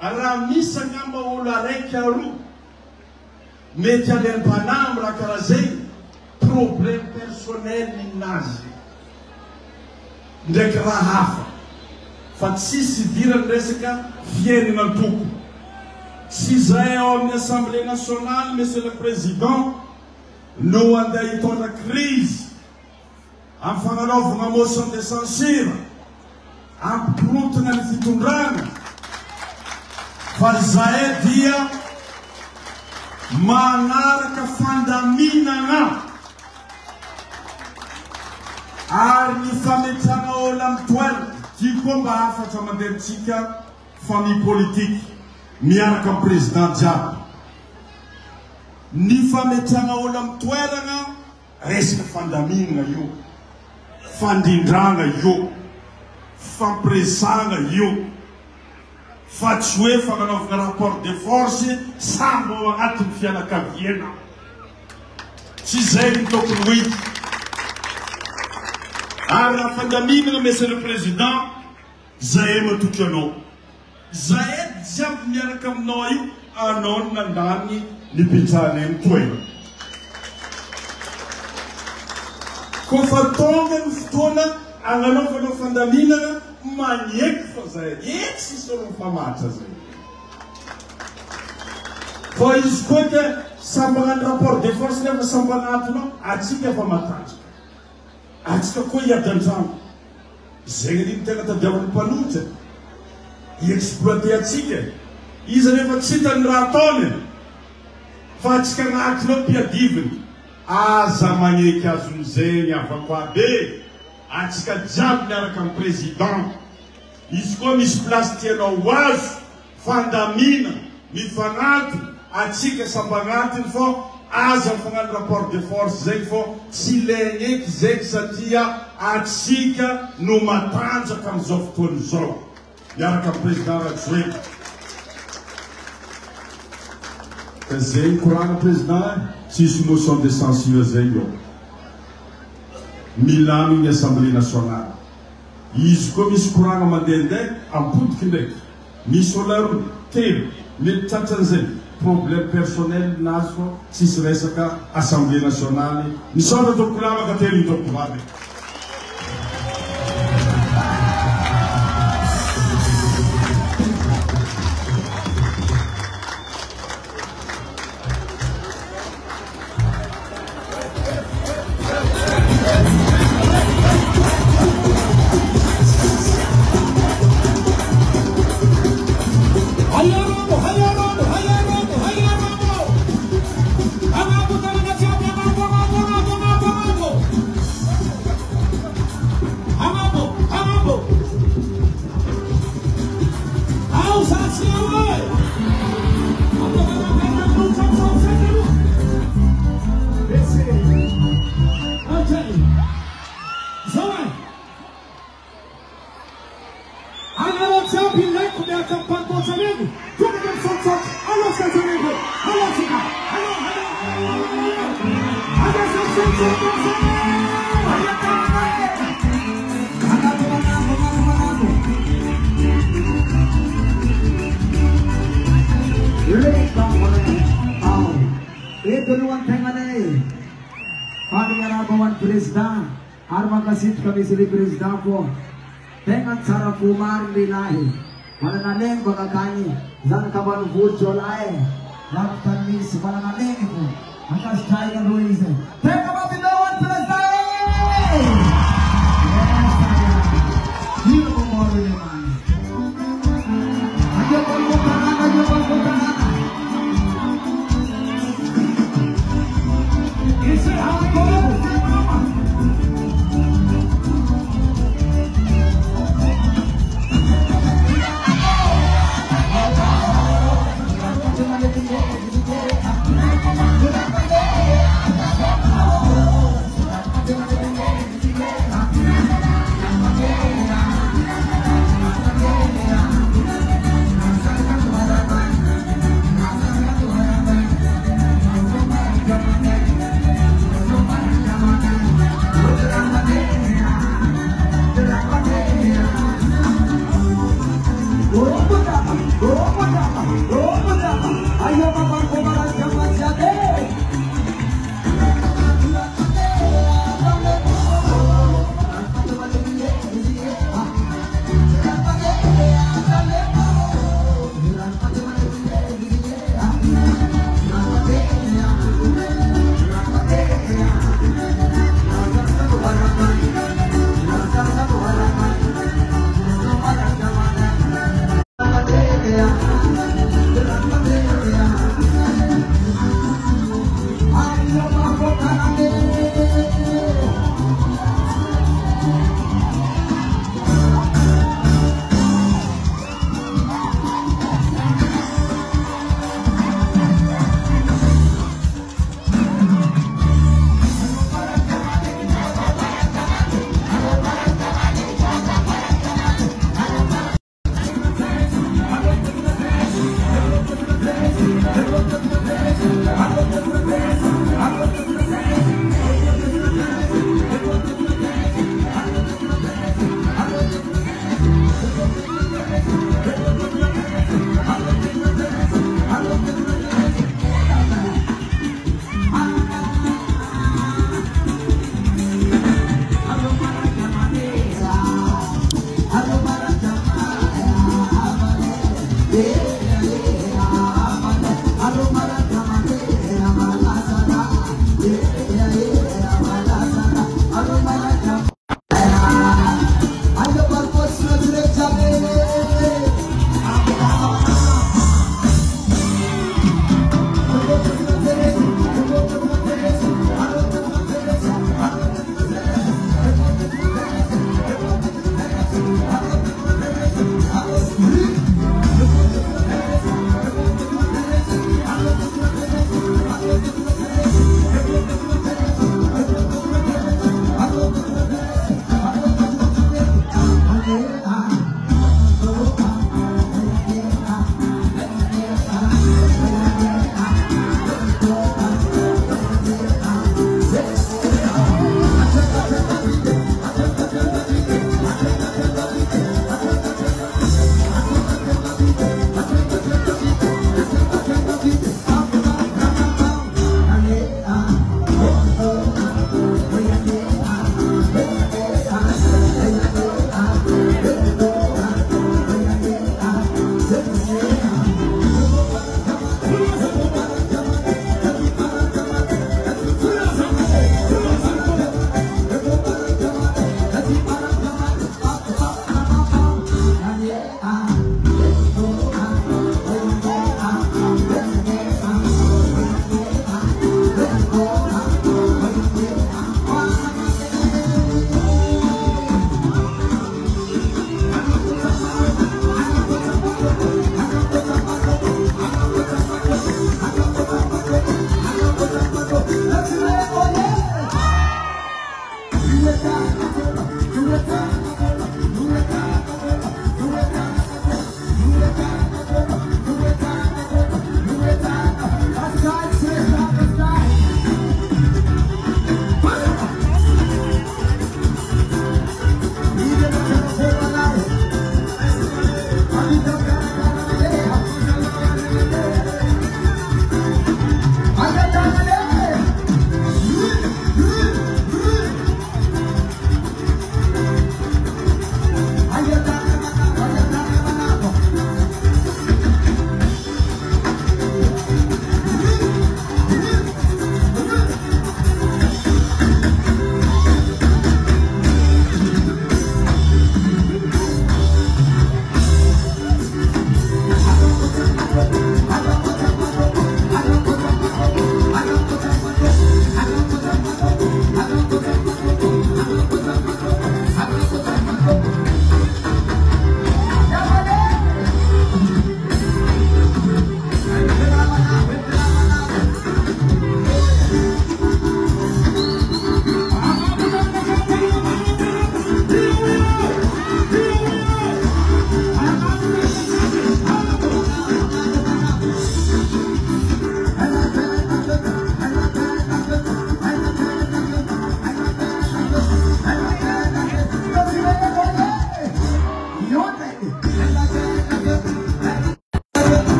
[SPEAKER 6] Raha misy angamba olo araiky aroa mety alerim-panahy raha karaha zay, problème personnel ninazy ndraiky raha hafa, fa tsisy idirany resaka fiainana toko. Si zay ao amin'ny Assemblée nationale, Monsieur le Président, no andeha hitondra crise amin'ny fagnanaovana motion de censure, ampirotona ny fitondrana, fa zay dia manaraka fandaminana ary ny fametrana olo amin'ny toerana tiako mba afatra mandehantsika famille politique miaraka amin'ny président jiaby. Ny fametrana olo amin'ny toerana resaka fandaminana io, fandindrana io, fampiresana io, fa tsy hoe fagnanaovana rapport de force sambo ao agnatin'ny fianakaviana. Tsy zay ny tokony ho ity. Ary raha fandaminana, Monsieur le Président, zay matotro anao. Zay jiaby miaraka aminao io, anao no nandany ny pitrany amin'ny toerana. Kofa tonga ny fotoana agnanaovanao fandaminana, magneky fa zay eky sisy olo mifamatra zay. Fa izy koa ke samby hagnano rapport de force nefa samby agnatinao, atsika efa matanjaka. Atsika koa hiady an-drano. Zay ny tena tadiavan'ny mpanotra. Iexploite atsika. Izy nefa tsy hitany raha ataony. Fa atsika agnatinao mpiadiviny. Aza magneky azon'izay ny avako abe. Atsika jiaby miaraka amin'ny président. Izy koa misy place tianao azo, fandamina, mifanaty, atsika samby agnatiny fô aza mifagnano rapport de force zay fô tsy legneky zay satria atsika no matanjaka amin'izao fotoana izao. Miaraka amin'ny président Rajoelina. Zay koragna président, tsisy motion de censure zay io. Milano ny Assemblée nationale. Izy koa misy koragna mandehandeha ampodiky ndraiky. Misy olaro telo mety tratran'izay problème personnel nazy fô tsisy resaka Assemblée nationale. Nisondra toko lamaka telo ny toko vavy.
[SPEAKER 7] Kami Presiden po dengan cara kumar lilahi mananaleng bagakani zan kaban vujol ay laktan mis mananaleng po atas chaya Luis teka ba binawan Presiden yun po mo rin naman ayo po isi ako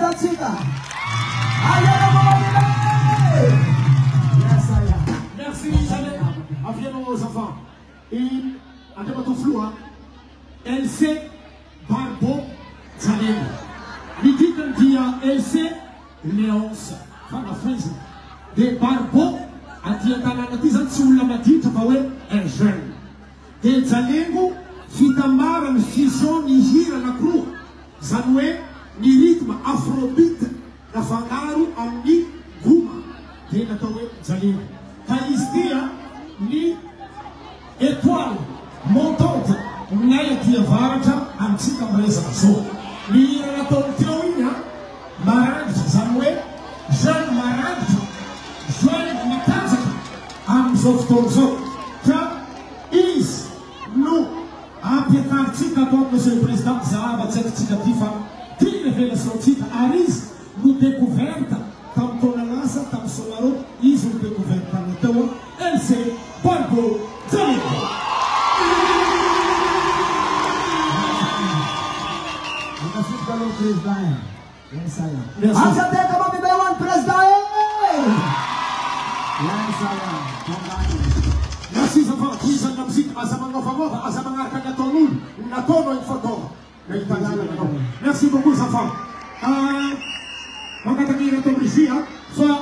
[SPEAKER 7] Datsika. Yes, I am.
[SPEAKER 8] Merci, Chanel. Avions aux enfants. Et, à tout flou, LC Barbo Chanel. L'idée qu'on dit à LC Léonce. Fana Frenzy. De Barbo, à Tiatana, à Tizatsu, la Matite, Pawe, un jeune. De Zalengo, Fitamara, le Fison, Nigira, la Crou. Zanwe, ni rythme afrobeat, la Fangaru, Amni, Guma. De Natawe, Zalengo. Kalistia, ni étoile montante, Naya Tiavarata, Antika Bresa. So, ni Ratonteoina, Maraj, Zanwe, Jean Maraj, Joël Mikazaki, Amzoftozo, is nous, après Tika, comme monsieur le président, Zahaba, Tika Tifa, qui révélation Tika, Aris, nous découverte, comme Tonalasa, comme Solaro, ils ont découvert par le Théo, elle c'est Barbo Zalengo.
[SPEAKER 7] Yes, I am. Yes, I am.
[SPEAKER 8] Merci, Zafan. Puis, en musique, à sa main favor, à sa main Kanatonul, une atono une photo. Merci beaucoup, Zafan. On va t'accueillir ton ici, hein. Soit,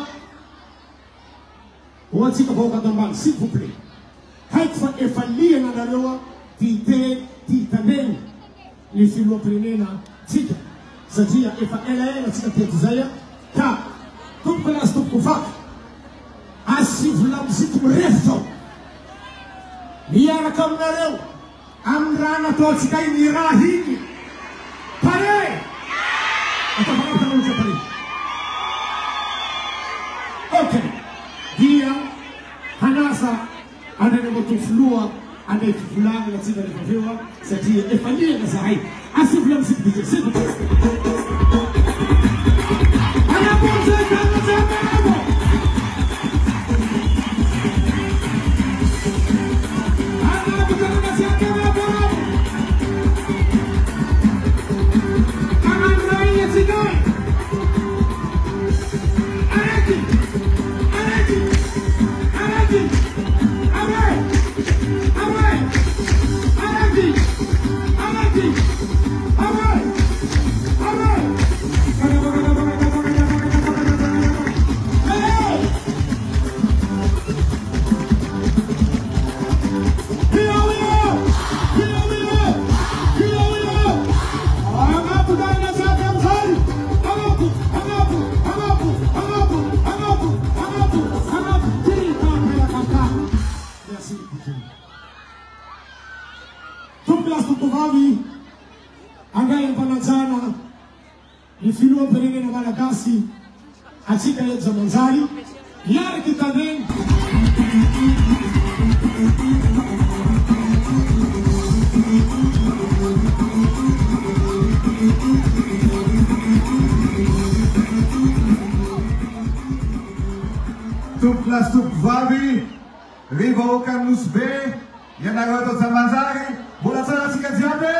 [SPEAKER 8] on va dire que vous allez s'il vous plaît. Haïfa et Fali, et Nadaloa, Titanen, les films prennent là, Tika. C'est-à-dire, il faut aller à cette tête, car, toute place de pouvoir, assis la musique reste. Il y a la caméra, Amrana Totsika, il y a la hini. Paré! Ok. Dia, Hanasa, Anemo to Flua, and if Flag, let's see the reviewer, c'est-à-dire, il fallait les arrêts. Assis la musique, c'est vous. Atika ya Zamanzari, yare kitanen.
[SPEAKER 9] Tuk las tuk vavi, rivo kanus be, yanagoto Zamanzari, bulasana sikaziabe.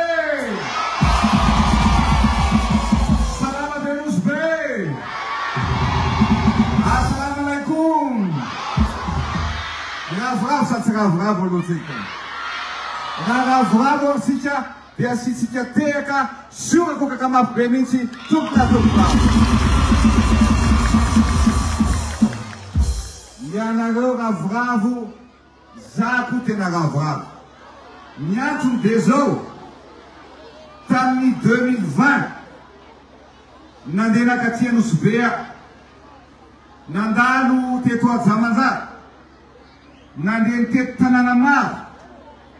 [SPEAKER 9] Salama denus be. Assalamualaikum. Bravo, Lutica. Bravo, Sitia. Via Sitia Teca, Sura Coca-Cama Beniti, tudo na dupla. Yanagoga Bravo, Zaku Tenaga Bravo. Nyatum Dezo, Tami 2020. Nandena Katia Nusbea. Nandalo teto Zamanzari. Nandiente Tananamar.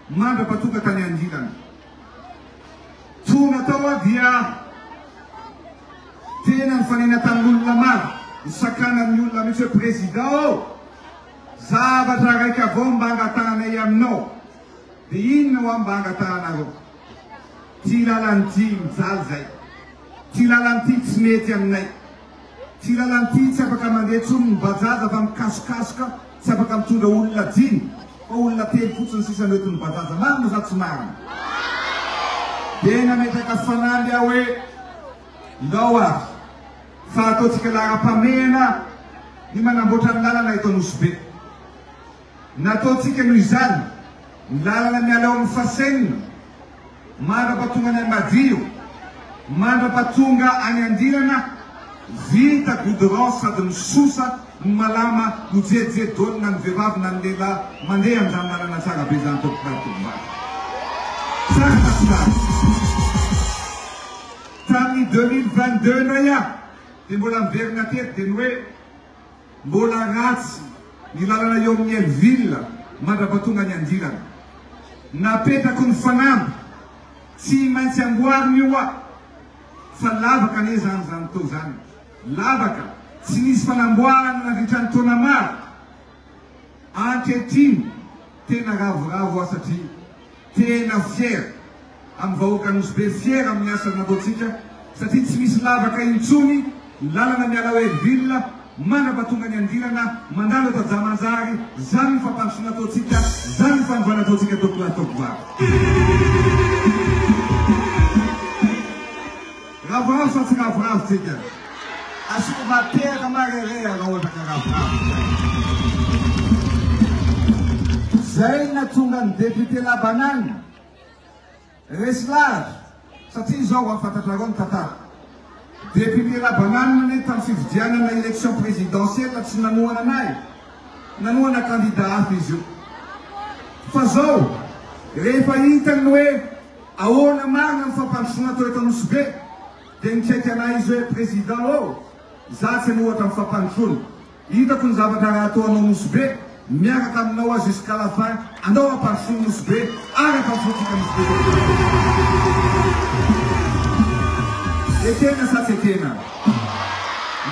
[SPEAKER 9] Manda patuka tanyanjidan. Tuna tawa dia. Tenan fanina tangul lamar. Sakana nyula monsieur président. Zaba tragaka bombanga tana yamno. Diin wambanga tana go. Tilalantim zalzai. Tilalantim smetiam nay. Tilalantim sapaka mandetsum bazaza vam kaskaska. Sapaka mtuda ulla din. Ulla tel futsun sisa netun bazaza. Mamu zatsumara. Dena metaka fanandi awe. Loa. fa ataontsika lara-pamehana ny manamboatra ny lalana eto Anosibe. Nataontsika noho izany ny lalana miala eo amin'ny fasenina, mandrapatonga any Madio, mandrapatonga any Andirana, vita goudron sady misosa ny malama no jejejedony na ny vehivavy na ny lehilahy mandeha amin'izany lalana tsara be zany tokotovavy. Tsara tsara. Tamin'ny 2022 na ia dia mbola miverina teto dia ny hoe mbola ratsy ny lalana eo amin'ny Elville mandrapatonga ny Andirana. Napetako ny fanamby tsy maintsy amboarina io fa lavaka ane zany tao zany. Lavaka tsy nisy fanamboarana nandritra ny taona maro. Ankehitriny tena ravoravo satria tena fier amin'ny vahoaka Anosibe, fier amin'ny asa nataontsika satria tsy misy lavaka intsony. Lalana miala hoe Elville mandrapatonga ny Andirana mandalo eto Jamanjary, zany ny fampandrosoana ataontsika, zany ny fanovana ataontsika tokotovavy. Ravoravo sa tsy ravoravo tsika? Asiko matera marere raha ohatra ka ravoravo. Zay natonga ny député Labanana Reslage satria izao afantatra reo ny tantara. Député Labanana ne tamin'ny fividianana élection présidentielle tsy nanohana anay, nanohana candidat hafa izy io. Fa zao rehefa hitany hoe ahoana marina ny fampandrosoana atao eto Anosibe dia nikaiky anay izy hoe président za tsy any ohatra amin'ny fampandrosoana. Hitako ny zavatra raha atao anao Anosibe miaraka aminao jusqu'à la fin, andao ampandrosoana Anosibe araka fotsika Anosibe. Ekena sa tsy ekena?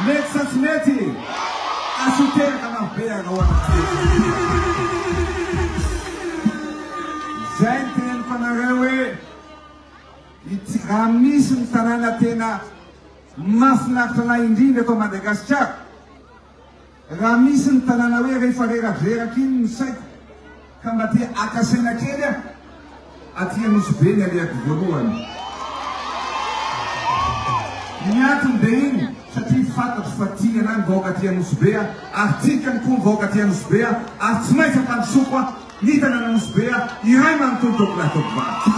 [SPEAKER 9] Mety sa tsy mety? Asoteraka mabe raha ohatra. Zay ny teneniko anareo hoe raha misy ny tanàna tena mahafinaritra anay indrindra eto Madagasikara, raha misy ny tanàna hoe rehefa reradreraka iny ny saiko ka mba tia akasaina kely aty Anosibe ny aleako voalohany. Ny antony dia iny satria fantatro fa tia anay ny vahoaka aty Anosibe, ary tikany koa ny vahoaka aty Anosibe, ary tsy maintsy ampandrosoko ny tanàna Anosibe iray manontolo tokotovavy.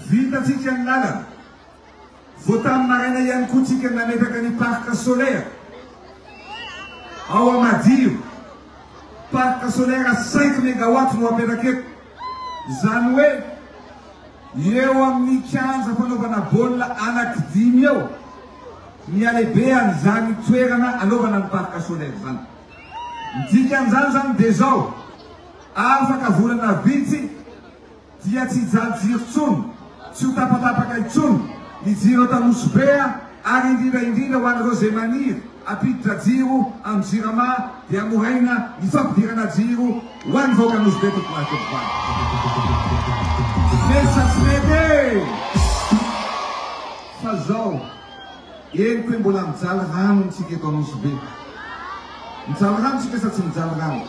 [SPEAKER 9] Vitatsika ny lalana. Vao tamin'ny maraina ihany koa tsika nametaka ny parc solaire ao Amadio. Parc solaire 5 mégawatt no apetaka eto. Zany hoe eo amin'ny kianja fanaovana baolina anaky 5 eo ny alehibe an'izany toerana anaovana ny parc solaire zany. Midika an'izany zany dia zao afaka volana vitsy dia tsy hijaly jiro tsony, tsy ho tapatapaka intsony ny jiro eto Anosibe, ary indrindra ho an'ireo zay maniry ampiditra jiro amin'ny Jirama dia amoraina ny fampidirana jiro ho an'ny vahoaka Anosibe tokotovavy. Mety sa tsy mety? Fa zao henoko hoe mbola mijaly rano ntsika eto Anosibe. Mijaly rano tsika sa tsy mijaly rano?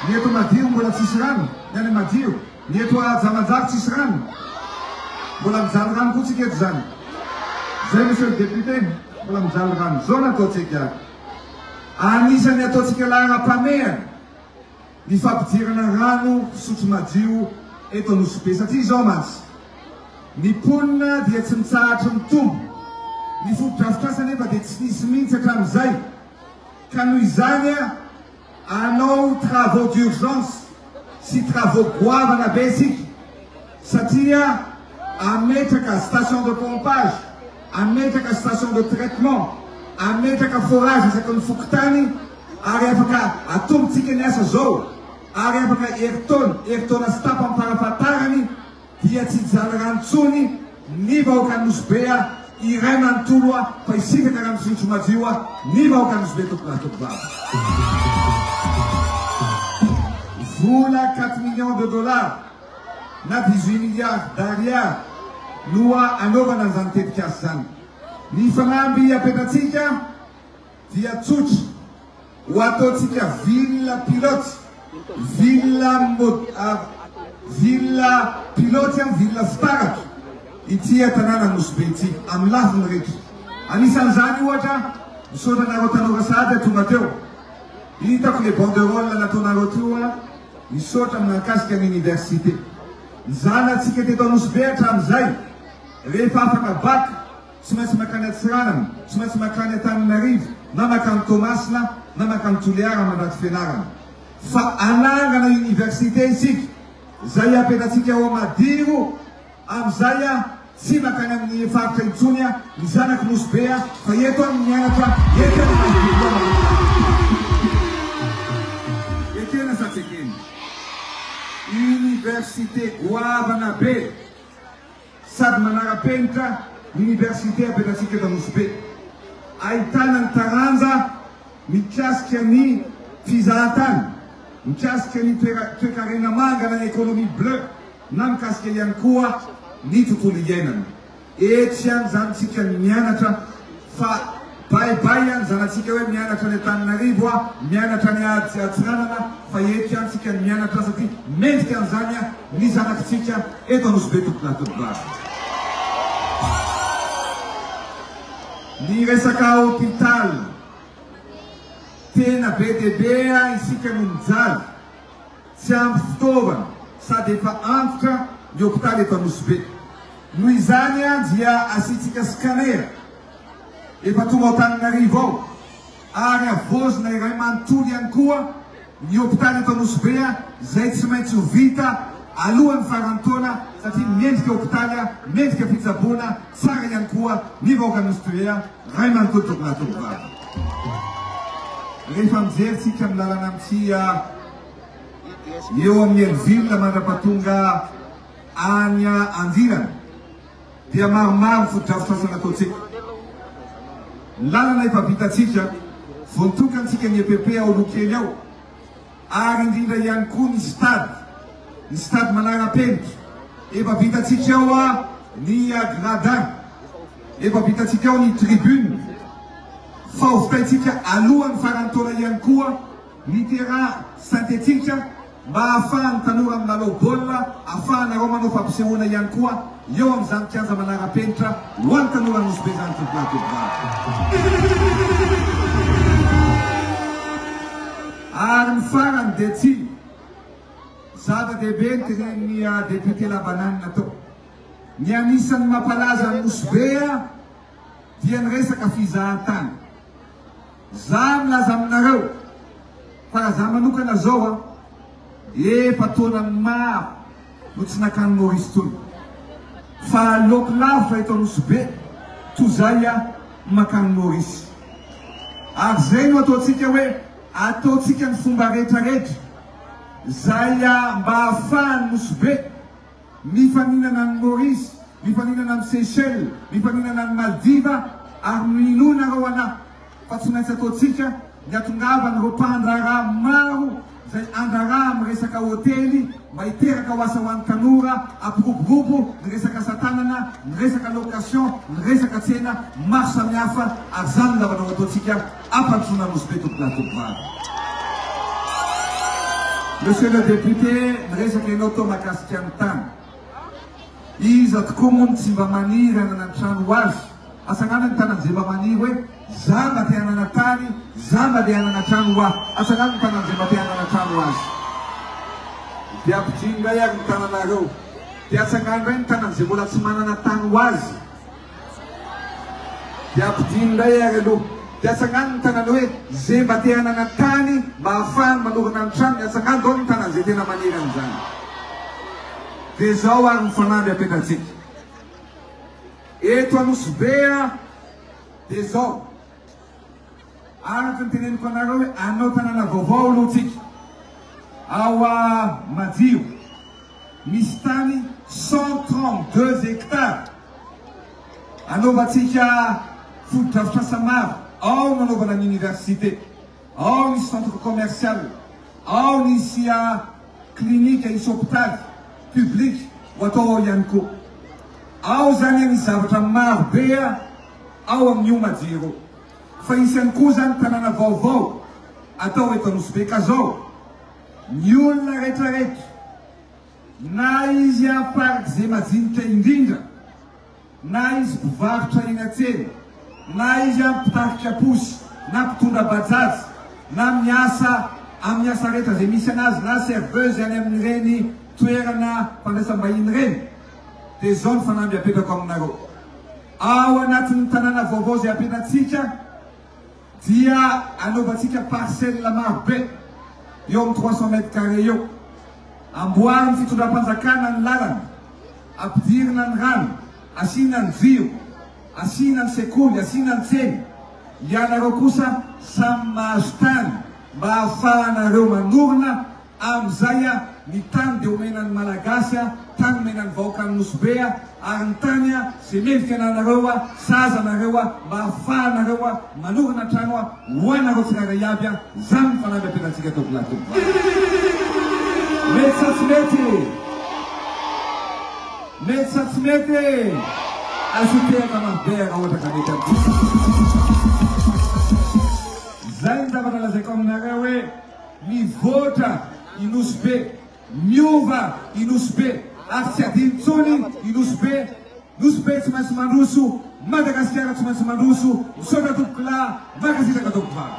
[SPEAKER 9] Ny eto Madio mbola tsisy rano, ny any Madio. Ny eto Jamanjary tsisy rano, mbola mijaly rano koa tsika eto zany. Zay monsieur le député, mbola mijaly rano. Zao nataontsika anisany ataontsika lara-pamehana ny fampidirana rano fisotro madio eto Anosibe satria zao mantsy ny ponina dia tsy mitsahatra mitombo, ny fotodrafitrasa nefa dia tsy nisy mihitsy hatramin'izay. Ka noho izany anao travaux d'urgence sy travaux goavana be sika satria ametraka station de pompage, ametraka station de traitement, ametraka forage isaky ny fokotany, ary afaka atombontsika ny asa zao, ary afaka heritona sy tapa amparafatarany dia tsy hijaly rano tsony ny vahoaka Anosibe iray manontolo fa isika ka raha misotro madio ny vahoaka Anosibe tokotovavy. Vola 4 millions de dollars na 18 milliards d'ariary no anaovana an'izany tetik'asa zany. Ny fanamby apetratsika dia tsotra ho ataontsika villa pilote, villa pilote, villa fitaratra ity tanàna Nosbe ity amin'ny lafiny rehetra. Anisan'izany ohatra nisaotranareo tanora sady tonga teo. Hitako le banderole nataonareo teo nisaotra mahakasika ny université. Zanatsika teto Nosbe hatramin'izay rehefa afaka bac tsy maintsy makany Antsiranana, tsy maintsy makany Antananarivo, na makany Toamasina, na makany Toliara mandraty fianarana. Fa anangana université isika zay apetratsika ao Madiro am'izay tsy makany amin'ny faritra intsony ny zanaky Nosbe fa eto amin'ny mianatra eto etena satsekeny université goavana be sady manara-penitra université apetratsika eto Nosbe. Ahitana ny taranja mikasika ny fizahantany, mikasika ny toekarena mangana ny économie bleu, na mikasika ihany koa ny tontolo iainana. Etsy ihany zanatsika mianatra fa baibay ihany zanatsika hoe mianatra ny Antananarivo mianatra ny Antsiranana fa etsy ihany tsika mianatra satria mendrika an'izany ny zanakitsika eto Nosbe tompona. Ny resaka hôpital tena be dia be isika no mijaly, tsy ampy fitaovana sady efa antotra ny hôpital eto Nosbe. Noho izany dia asitsika scanner efa tonga ao Antananarivo ao ary avozona iray manontolo ihany koa ny hôpital eto Nosbe zay tsy maintsy ho vita alohan'ny farantaona satria mendrika hôpitaly mendrika fitsaboana tsara ihany koa ny vahoaka Nosbe ray manontolo tokonatokovavy. Rehefa mijery tsika amin'ny lalana amin'ity eo amin'ny Elville mandrapatonga any Andirana dia maromaro fotodrafitrasana ataotsika. Lalana efa vitatsika vontokantsika ny EPP ao Lokely ao ary indrindra ihany koa ny stade manara-penitra efa vitatsika ao ny gradin, efa vitatsika ao ny tribune. Fa hovitantsika alohan'ny farantaona ihany koa ny terrain synthétique mba ahafahany tanora amin'ny lalao baolina, ahafahanareo manao fampisehoana ihany koa eo amin'izany kianja manara-penitra ho an'ny tanora Nosbe zany tompona. Ary ny farany dia tsy zava-dehibe ny tenen'ny député Labananina tao. Ny anisan'ny mampalaza ny Nosbe dia ny resaka fizahantany. Za milaza aminareo fa za manokana zao efa taonany maro no tsy nakany Maurice tony fa aleoko lavitra eto Nosbe toy zay makany Maurice. Ary zay no ataotsika hoe ataotsika ny fomba rehetrarehetra zay mba ahafahany Nosbe mifaninana any Maurice, mifaninana any Seychelles, mifaninana any Maldiva ary minonareo anahy fa tsy maintsy ataotsika ny atongavany reo mpandraraha maro zay andraraha amin'ny resaka hôtely mba hiteraka ho asa ho an'ny tanora ampiroborobo ny resaka asatanana, ny resaka location, ny resaka tsena maro samihafa ary zany lavanao ataotsika ampandrosoana Nosbe tompona. Monsieur le député, ny resaka ianao tao mahakasika ny tany. Iza tokoa moa tsy mba maniry hanana trano ho azy. Asanana ny tanany zay mba maniry hoe za mba te hanana tany, za mba te hanana trano ho azy. Asanana ny tanany zay mba te hanana trano ho azy. Dia ampidinga ihany ny tananareo. Dia asanana indray ny tanany zay mbola tsy manana tany ho azy. Dia ampidinga ihany aloha. Dia asanana ny tanany hoe zay mba te hanana tany mba ahafahany manorana ny trano. Dia asanana dao ny tanany zay tena maniry an'izany. Dia zao ary ny fanamby apetratsika. Eto Nosbe dia zao araka ny teneniko anareo hoe anao tanàna vaovao aloha tsika. Ao Madiro misy tany 132 hectares anaovantsika fotodrafitrasa maro. Ao nanaovana ny université, ao nisy centre commercial, ao nisy clinique, nisy hôpital public ho atao ao ihany koa. Ao zany nisy zavatra maro be ao amin'io Madiro. Fa isany koa zany tanàna vaovao atao eto Nosbe ka zao ny olona rehetrarehetra na izy paraka zay majinika indrindra na izy mpivarotra eny an-tsena, na izy mpitarika posy, na mpitondra bajaji, na miasa amin'ny asa rehetra izay misy anazy, na serveuse any amin'ireny toerana fandraisam-bahiny reny, dia zao ny fanamby apetrako aminareo. Ao anatin'ny tanàna vaovao izay ampetratsika dia anaovantsika parcelle marobe eo amin'ny 300 mètres carrés eo. Amboariny fitondram-panjakana ny lalana, ampidirina ny rano, asina ny jiro, asina ny sekoly, asina ny tsena. Ianareo kosa samy mahazo tany mba ahafahanareo manorina amin'izay ny tany dia omenan'ny malagasy, tany omenan'ny vahoakan'ny Nosbe, ary ny tany izay mendrika anareo sazanareo mba ahafahanareo manorina trano ho anareo tsirairay aby. Zany ny fanamby ampetratsika tao Bolatompo. Mety sa tsy mety? Mety sa tsy mety? Azotehaka marobe raha ohatra ka mety aby. Zay ny zavatra lazaiko aminareo hoe mivoatra i Nosbe, miova i Nosbe, ary tsy adino intsony i Nosbe. Nosbe tsy maintsy mandroso, Madagasikara tsy maintsy mandroso, misaotra tompokila, makasitaka tompovara.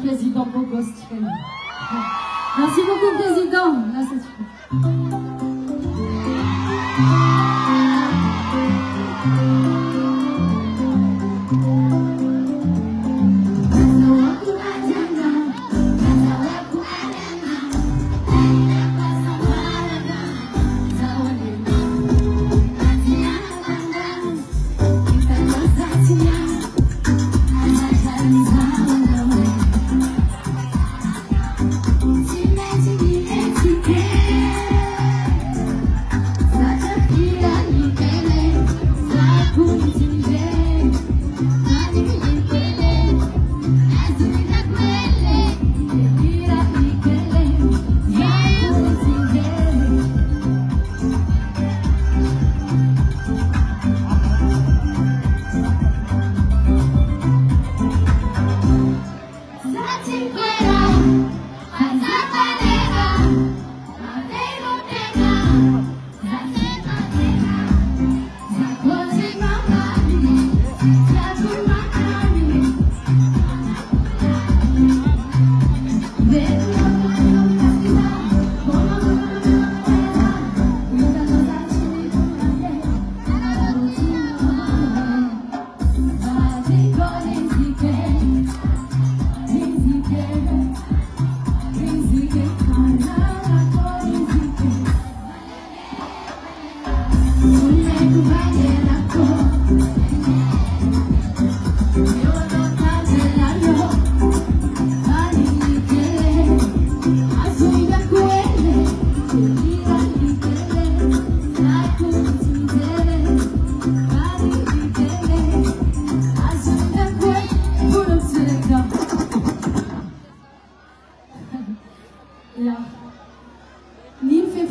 [SPEAKER 3] Président Bogos. Merci beaucoup, Président. Merci.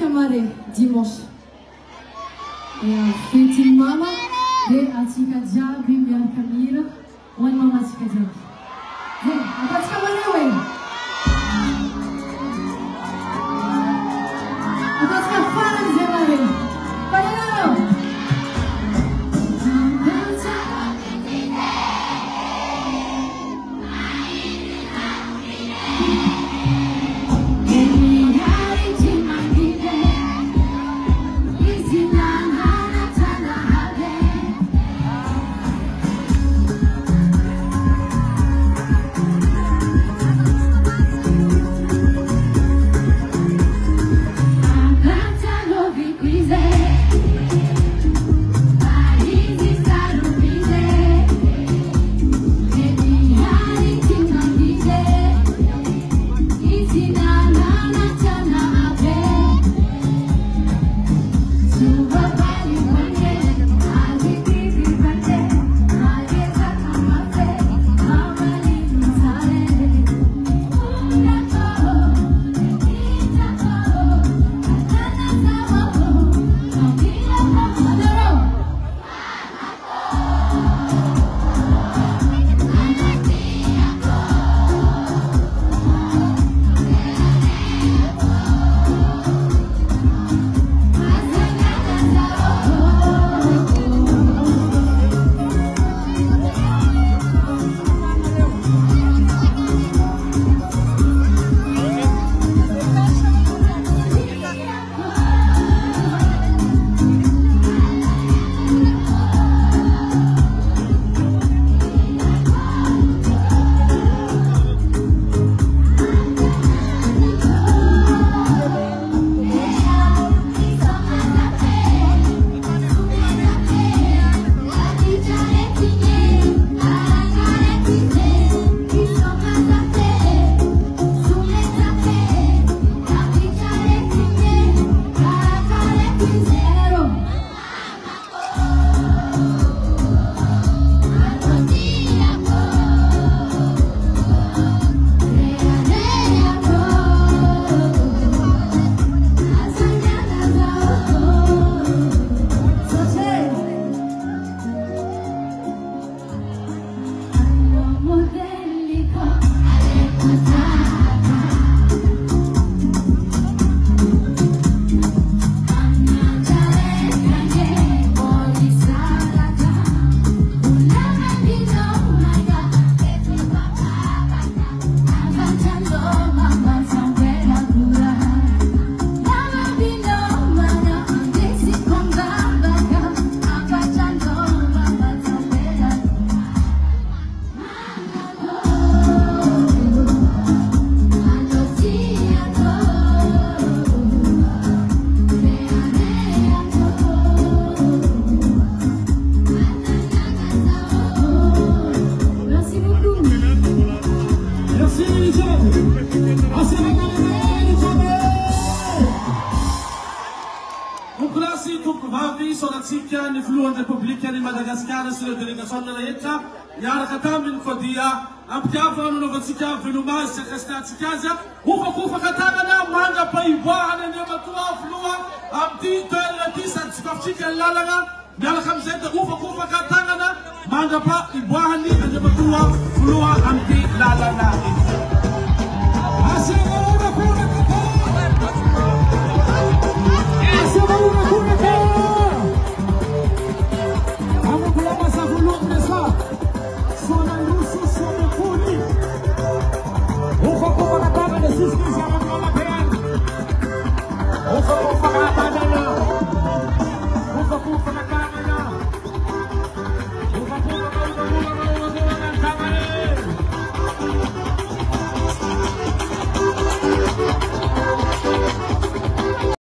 [SPEAKER 10] mare dimanche. Et fête mama de atika jabi miaka mira wan mama atika jabi. Zeng, atika mare atika faran zemare. Palero.
[SPEAKER 4] Madagascar sur la délégation de l'État, Yarakata Minkodia, Ampiava, Novotica, Veluma, Sekestatika, Ufa Katana, Manga Paiwa, and Yamatua, Flua, Amti, Telatis, and Skopchik and Lalaga, Yalakam said the Ufa Katana, Manga Pa, Iwani, and Yamatua, Flua, Amti, Lalaga.